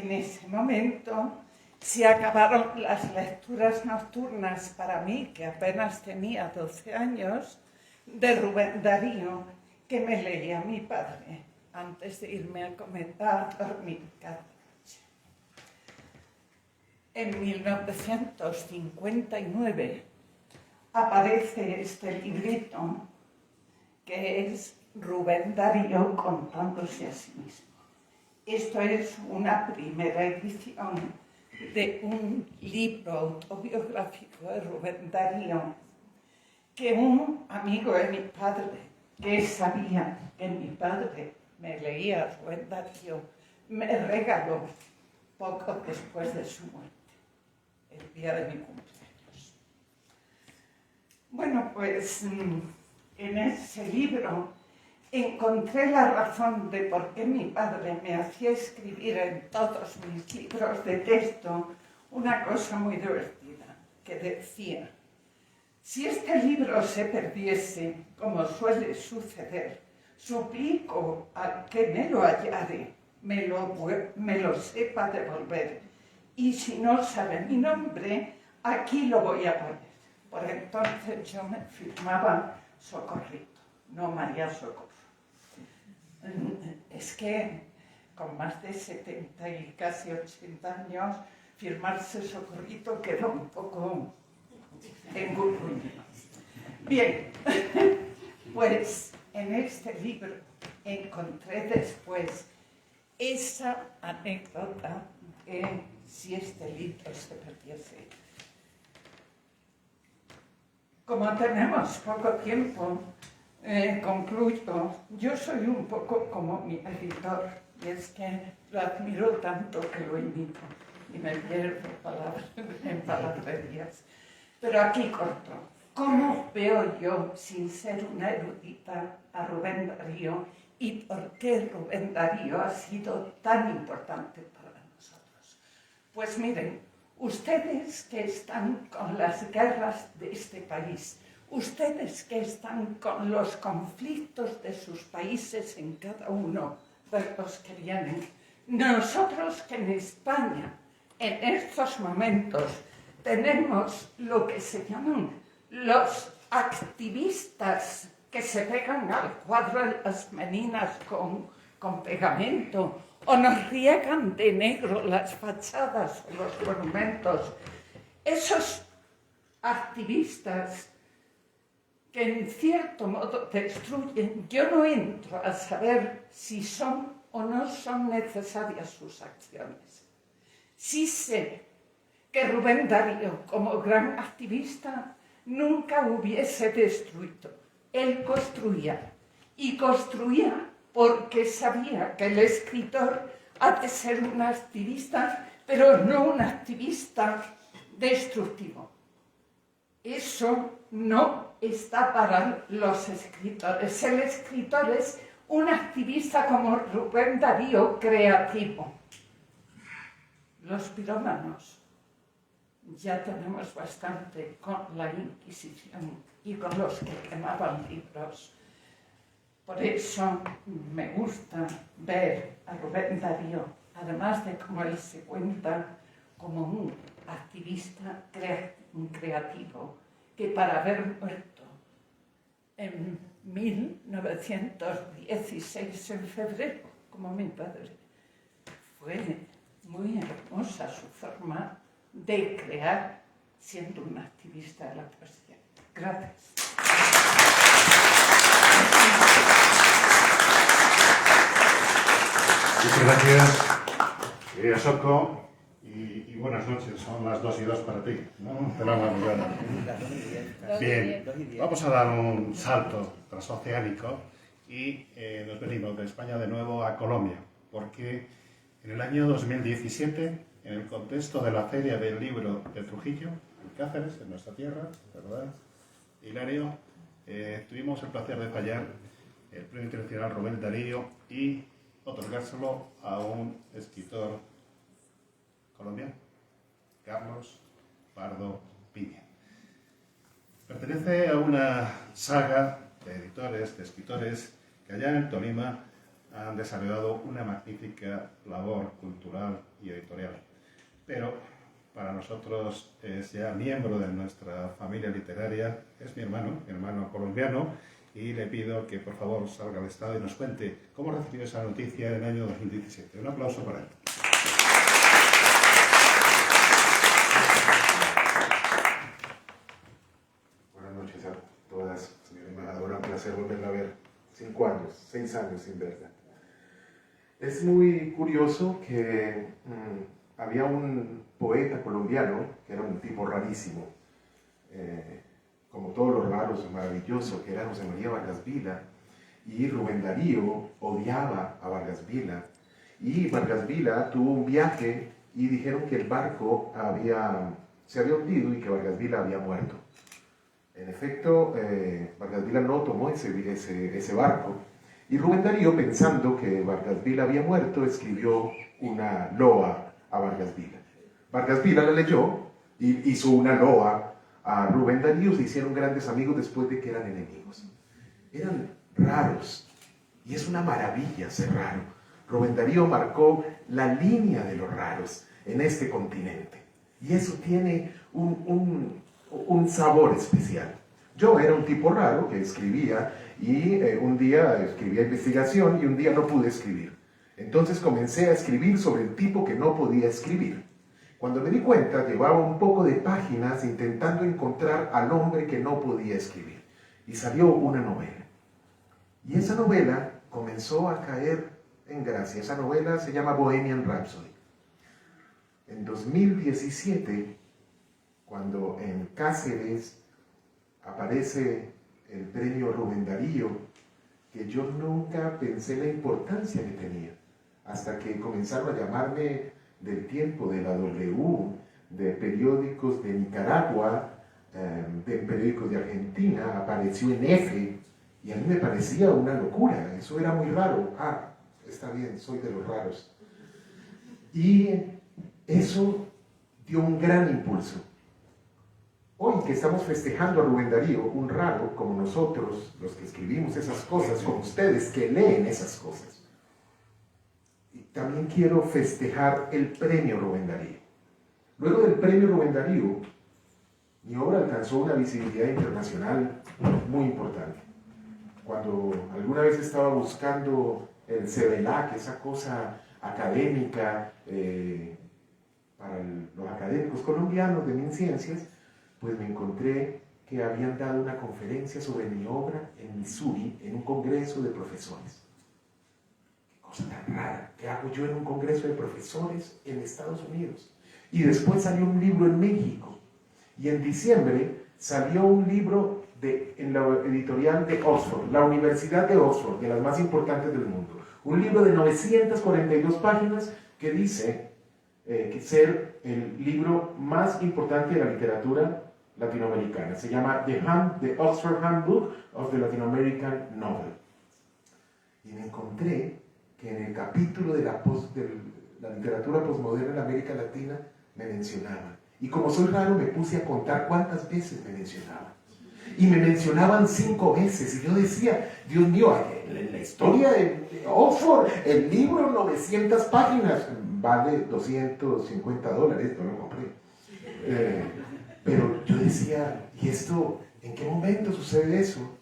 ese momento se acabaron las lecturas nocturnas para mí, que apenas tenía 12 años, de Rubén Darío, que me leía mi padre antes de irme a dormir cada noche. En 1959 aparece este librito que es Rubén Darío contándose a sí mismo. Esto es una primera edición de un libro autobiográfico de Rubén Darío que un amigo de mi padre, que sabía que mi padre me leía Rubén Darío, me regaló poco después de su muerte, el día de mi cumpleaños. Bueno, pues en ese libro encontré la razón de por qué mi padre me hacía escribir en todos mis libros de texto una cosa muy divertida, que decía: si este libro se perdiese, como suele suceder, suplico al que me lo hallare, me lo sepa devolver, y si no sabe mi nombre, aquí lo voy a poner. Por entonces yo me firmaba Socorrito, no María Socorro. Es que con más de 70 y casi 80 años, firmarse Socorrito queda un poco engurruño. Bien, pues en este libro encontré después esa anécdota de si este libro se perdiese. Como tenemos poco tiempo, concluyo. Yo soy un poco como mi editor, y es que lo admiro tanto que lo imito y me pierdo en palabrerías. Pero aquí corto. ¿Cómo veo yo, sin ser una erudita, a Rubén Darío y por qué Rubén Darío ha sido tan importante para nosotros? Pues miren, ustedes que están con las guerras de este país, ustedes que están con los conflictos de sus países en cada uno de los que vienen, nosotros que en España, en estos momentos, tenemos lo que se llaman los activistas que se pegan al cuadro de las meninas con pegamento, o nos riegan de negro las fachadas o los monumentos. Esos activistas que en cierto modo destruyen, yo no entro a saber si son o no son necesarias sus acciones. Sí sé que Rubén Darío, como gran activista, nunca hubiese destruido. Él construía, y construía porque sabía que el escritor ha de ser un activista, pero no un activista destructivo. Eso no está para los escritores. El escritor es un activista como Rubén Darío, creativo. Los pirómanos ya tenemos bastante con la Inquisición y con los que quemaban libros. Por eso me gusta ver a Rubén Darío, además de cómo él se cuenta como un activista creativo, que para haber muerto en 1916, en febrero, como mi padre, fue muy hermosa su forma de crear siendo un activista de la poesía. Gracias. Muchas gracias, querida Soko, y buenas noches. Son las 2:02 para ti, ¿no? Te la madrugada. Bien, vamos a dar un salto transoceánico y nos venimos de España de nuevo a Colombia, porque en el año 2017, en el contexto de la Feria del Libro de Trujillo, en Cáceres, en nuestra tierra, ¿verdad, Hilario? Tuvimos el placer de fallar el Premio Internacional Rubén Darío y otorgárselo a un escritor colombiano, Carlos Pardo Piña. Pertenece a una saga de editores, de escritores, que allá en Tolima han desarrollado una magnífica labor cultural y editorial. Pero para nosotros es ya miembro de nuestra familia literaria, es mi hermano colombiano, y le pido que por favor salga al estado y nos cuente cómo recibió esa noticia en el año 2017. Un aplauso para él. Buenas noches a todas, señora embajadora, un placer volverla a ver. 5 años, 6 años sin verla. Es muy curioso que había un poeta colombiano que era un tipo rarísimo, como todos los raros, maravilloso, que era José María Vargas Vila, y Rubén Darío odiaba a Vargas Vila, y Vargas Vila tuvo un viaje y dijeron que el barco se había hundido y que Vargas Vila había muerto. En efecto, Vargas Vila no tomó ese barco, y Rubén Darío, pensando que Vargas Vila había muerto, escribió una loa a Vargas Vila. Vargas Vila la leyó y hizo una loa a Rubén Darío. Se hicieron grandes amigos después de que eran enemigos. Eran raros, y es una maravilla ser raro. Rubén Darío marcó la línea de los raros en este continente, y eso tiene un sabor especial. Yo era un tipo raro que escribía, y un día escribía investigación y un día no pude escribir. Entonces comencé a escribir sobre el tipo que no podía escribir. Cuando me di cuenta, llevaba un poco de páginas intentando encontrar al hombre que no podía escribir. Y salió una novela. Y esa novela comenzó a caer en gracia. Esa novela se llama Bohemian Rhapsody. En 2017, cuando en Cáceres aparece el premio Rubén Darío, que yo nunca pensé la importancia que tenía, hasta que comenzaron a llamarme del Tiempo, de la W, de periódicos de Nicaragua, de periódicos de Argentina, apareció en F, y a mí me parecía una locura, eso era muy raro. Está bien, soy de los raros. Y eso dio un gran impulso. Hoy que estamos festejando a Rubén Darío, un raro como nosotros, los que escribimos esas cosas, como ustedes que leen esas cosas, y también quiero festejar el premio Rubén Darío. Luego del premio Rubén Darío, mi obra alcanzó una visibilidad internacional muy importante. Cuando alguna vez estaba buscando el CEBELAC, esa cosa académica para los académicos colombianos de MinCiencias, pues me encontré que habían dado una conferencia sobre mi obra en Missouri, en un congreso de profesores. Qué cosa tan rara, ¿qué hago yo en un congreso de profesores en Estados Unidos? Y después salió un libro en México, y en diciembre salió un libro en la editorial de Oxford, la Universidad de Oxford, de las más importantes del mundo. Un libro de 942 páginas que dice que ser el libro más importante de la literatura latinoamericana. Se llama The Oxford Handbook of the Latin American Novel. Y me encontré que en el capítulo de la literatura postmoderna en América Latina me mencionaban. Y como soy raro, me puse a contar cuántas veces me mencionaban. Y me mencionaban 5 veces. Y yo decía, Dios mío, en la historia de Oxford, el libro 900 páginas, vale $250, esto lo compré. Pero yo decía, ¿y esto, en qué momento sucede eso?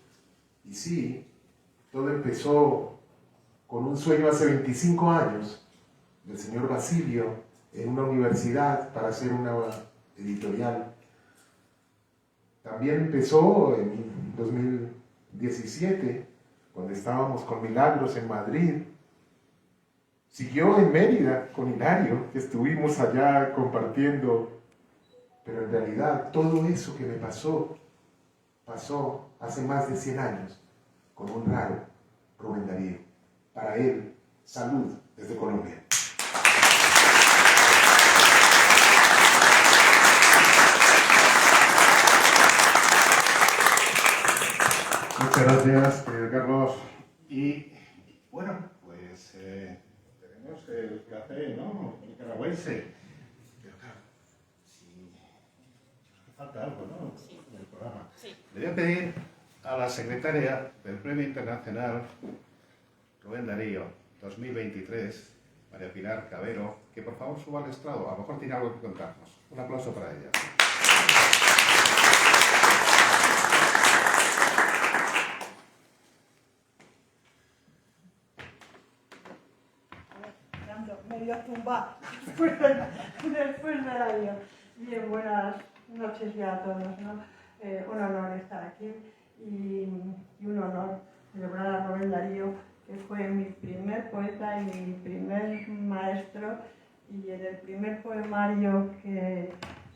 Y sí, todo empezó con un sueño hace 25 años del señor Basilio en una universidad para hacer una editorial. También empezó en 2017, cuando estábamos con Milagros en Madrid. Siguió en Mérida con Hilario, que estuvimos allá compartiendo. Pero en realidad todo eso que me pasó hace más de 100 años con un raro, Rubén Darío. Para él, salud desde Colombia. Muchas gracias, querido Carlos. Y bueno, pues tenemos el café, ¿no? Nicaragüense. Pero claro, sí, falta algo, ¿no? Sí. En el programa. Sí. Le voy a pedir a la secretaria del Premio Internacional Rubén Darío 2023, María Pilar Cabero, que por favor suba al estrado. A lo mejor tiene algo que contarnos. Un aplauso para ella. Medio tumba después de la vida. Bien, buenas noches ya a todos, ¿no? Un honor estar aquí y un honor celebrar a Rubén Darío, que fue mi primer poeta y mi primer maestro, y en el primer poemario que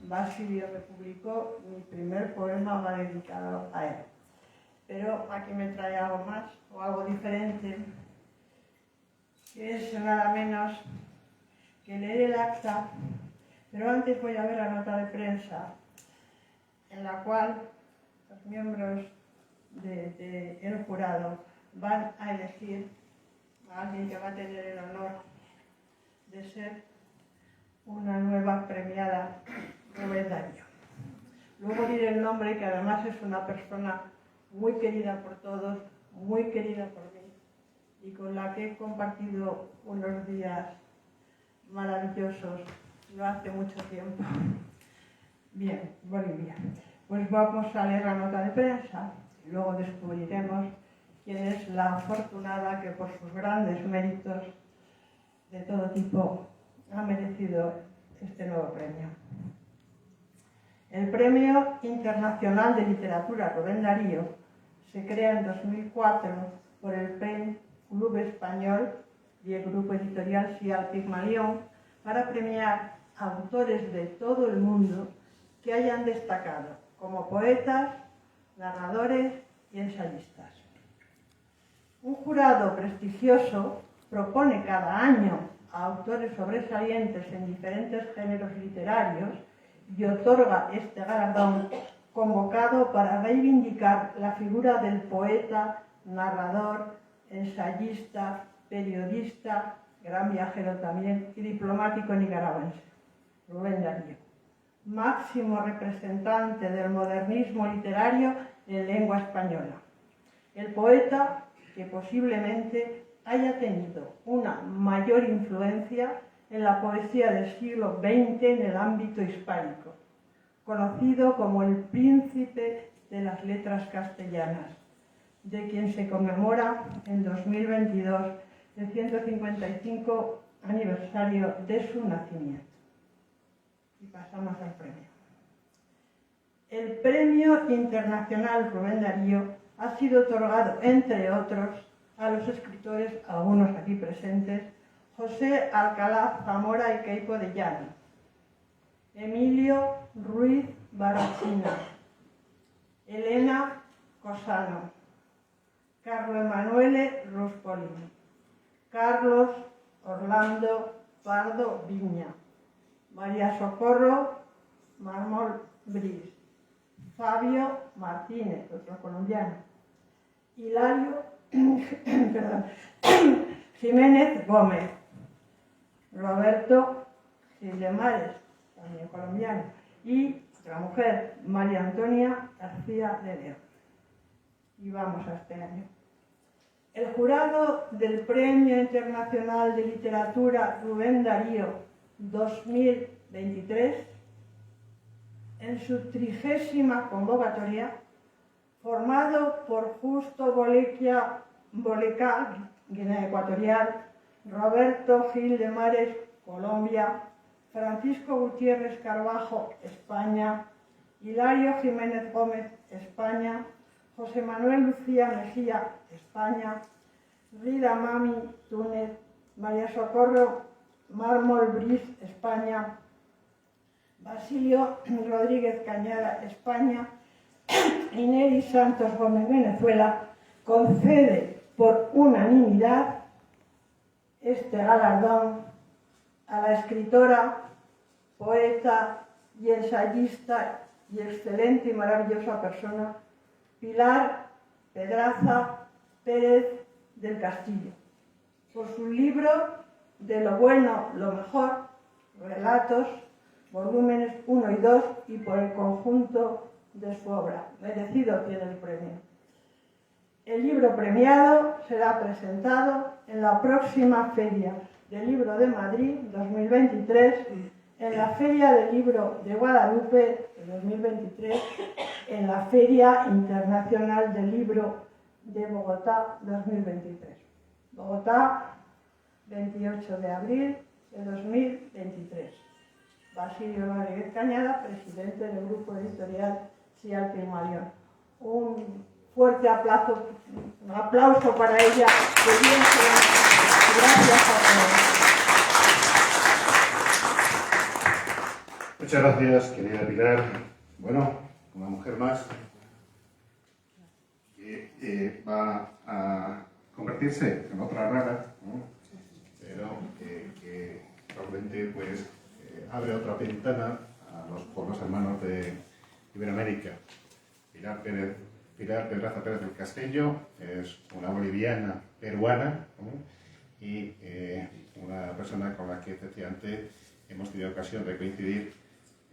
Basilio me publicó, mi primer poema va dedicado a él. Pero aquí me trae algo más o algo diferente, que es nada menos que leer el acta, pero antes voy a ver la nota de prensa, en la cual los miembros del jurado van a elegir a alguien que va a tener el honor de ser una nueva premiada Rubén Darío. Luego diré el nombre, que además es una persona muy querida por todos, muy querida por mí, y con la que he compartido unos días maravillosos no hace mucho tiempo. Bien, Bolivia. Pues vamos a leer la nota de prensa y luego descubriremos quién es la afortunada que por sus grandes méritos de todo tipo ha merecido este nuevo premio. El Premio Internacional de Literatura Rubén Darío se crea en 2004 por el PEN Club Español y el grupo editorial Sial Pigmalión para premiar a autores de todo el mundo que hayan destacado como poetas, narradores y ensayistas. Un jurado prestigioso propone cada año a autores sobresalientes en diferentes géneros literarios y otorga este galardón convocado para reivindicar la figura del poeta, narrador, ensayista, periodista, gran viajero también y diplomático nicaragüense, Rubén Darío, máximo representante del modernismo literario en lengua española. El poeta que posiblemente haya tenido una mayor influencia en la poesía del siglo XX en el ámbito hispánico, conocido como el príncipe de las letras castellanas, de quien se conmemora en 2022 el 155 aniversario de su nacimiento. Y pasamos al premio. El Premio Internacional Rubén Darío ha sido otorgado, entre otros, a los escritores, algunos aquí presentes, José Alcalá Zamora y Queipo de Llano, Emilio Ruiz Barachina, Elena Cosano, Carlo Emanuele Ruspoli, Carlos Orlando Pardo Viña, María Socorro Mármol Bris, Fabio Martínez, otro colombiano, Hilario Jiménez Gómez, Roberto Gil de Mares, también colombiano, y otra mujer, María Antonia García de León. Y vamos a este año. El jurado del Premio Internacional de Literatura Rubén Darío 2023, en su 30ª convocatoria, formado por Justo Boleca, Guinea Ecuatorial, Roberto Gil de Mares, Colombia, Francisco Gutiérrez Carbajo, España, Hilario Jiménez Gómez, España, José Manuel Lucía Mejía, España, Rida Mami, Túnez, María Socorro Mármol Bris, España, Basilio Rodríguez Cañada, España, y Neri Santos Gómez, Venezuela, concede por unanimidad este galardón a la escritora, poeta y ensayista y excelente y maravillosa persona Pilar Pedraza Pérez del Castillo, por su libro De lo bueno, lo mejor, relatos, volúmenes 1 y 2, y por el conjunto de su obra. Merecido tiene el premio. El libro premiado será presentado en la próxima Feria del Libro de Madrid 2023, en la Feria del Libro de Guadalupe 2023, en la Feria Internacional del Libro de Bogotá 2023. Bogotá, 28 de abril de 2023. Basilio Rodríguez Cañada, presidente del grupo editorial Sial Pigmalión. Un fuerte aplauso para ella. Gracias a todos. Muchas gracias, querida Pilar. Bueno, una mujer más que va a convertirse en otra rara, ¿no? Pero que realmente pues, abre otra ventana a los pueblos hermanos de Iberoamérica. Pilar Pedraza Pérez del Castillo es una boliviana peruana, ¿no? Y una persona con la que efectivamente hemos tenido ocasión de coincidir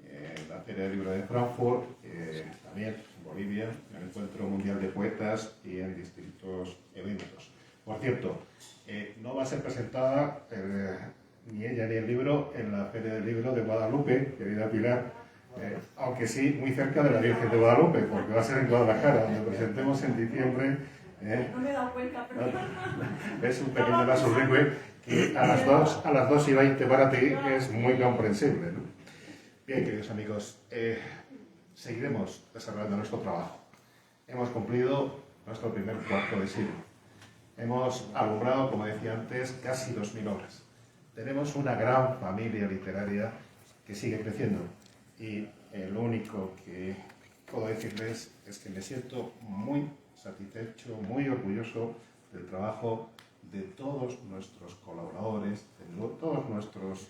en la Feria del Libro de Frankfurt, también en Bolivia, en el Encuentro Mundial de Poetas y en distintos eventos. Por cierto, no va a ser presentada ni ella ni el libro en la Feria del Libro de Guadalupe, querida Pilar, aunque sí muy cerca de la Virgen de Guadalupe, porque va a ser en Guadalajara, donde presentemos en diciembre No me he dado cuenta, pero... Es un pequeño lasurrique que a las 2:20 para ti es muy comprensible, ¿no? Bien, queridos amigos, seguiremos desarrollando nuestro trabajo. Hemos cumplido nuestro primer cuarto de siglo. Hemos alumbrado, como decía antes, casi 2000 obras. Tenemos una gran familia literaria que sigue creciendo y lo único que puedo decirles es que me siento muy satisfecho, muy orgulloso del trabajo de todos nuestros colaboradores, de todos nuestros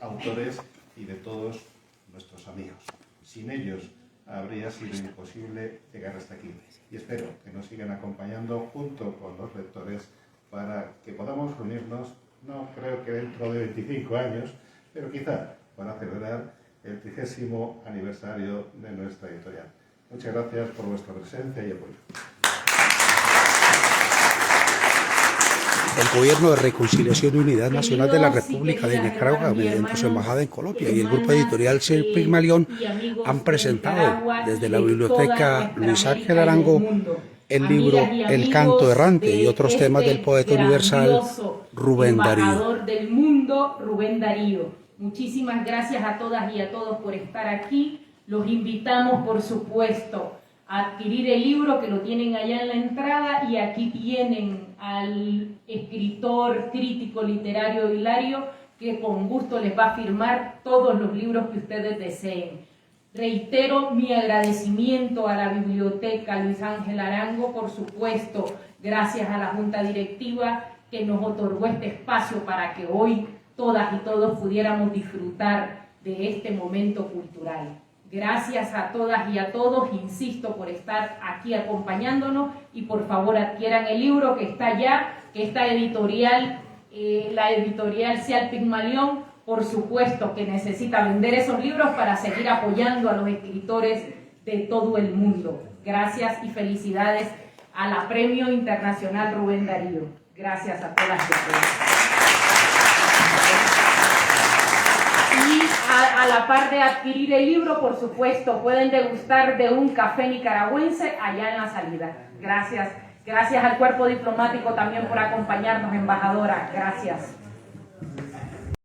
autores y de todos nuestros amigos. Sin ellos habría sido imposible llegar hasta aquí. Y espero que nos sigan acompañando junto con los lectores para que podamos reunirnos, no creo que dentro de 25 años, pero quizá para celebrar el 30º aniversario de nuestra editorial. Muchas gracias por vuestra presencia y apoyo. El Gobierno de Reconciliación y Unidad Nacional de la República de Nicaragua, mediante su embajada en Colombia, y el grupo editorial Sir Pigmalión han presentado desde la Biblioteca Luis Ángel Arango el libro El canto errante y otros temas del poeta universal Rubén Darío. Embajador del mundo, Rubén Darío. Muchísimas gracias a todas y a todos por estar aquí. Los invitamos, por supuesto, a adquirir el libro, que lo tienen allá en la entrada, y aquí tienen al escritor, crítico literario Hilario, que con gusto les va a firmar todos los libros que ustedes deseen. Reitero mi agradecimiento a la Biblioteca Luis Ángel Arango, por supuesto, gracias a la Junta Directiva que nos otorgó este espacio para que hoy todas y todos pudiéramos disfrutar de este momento cultural. Gracias a todas y a todos, insisto, por estar aquí acompañándonos, y por favor adquieran el libro que está allá, que esta editorial, la editorial Sir Pigmalión, por supuesto que necesita vender esos libros para seguir apoyando a los escritores de todo el mundo. Gracias y felicidades a la Premio Internacional Rubén Darío. Gracias a todas y a todos. Y a la par de adquirir el libro, por supuesto, pueden degustar de un café nicaragüense allá en la salida. Gracias. Gracias al cuerpo diplomático también por acompañarnos, embajadora. Gracias.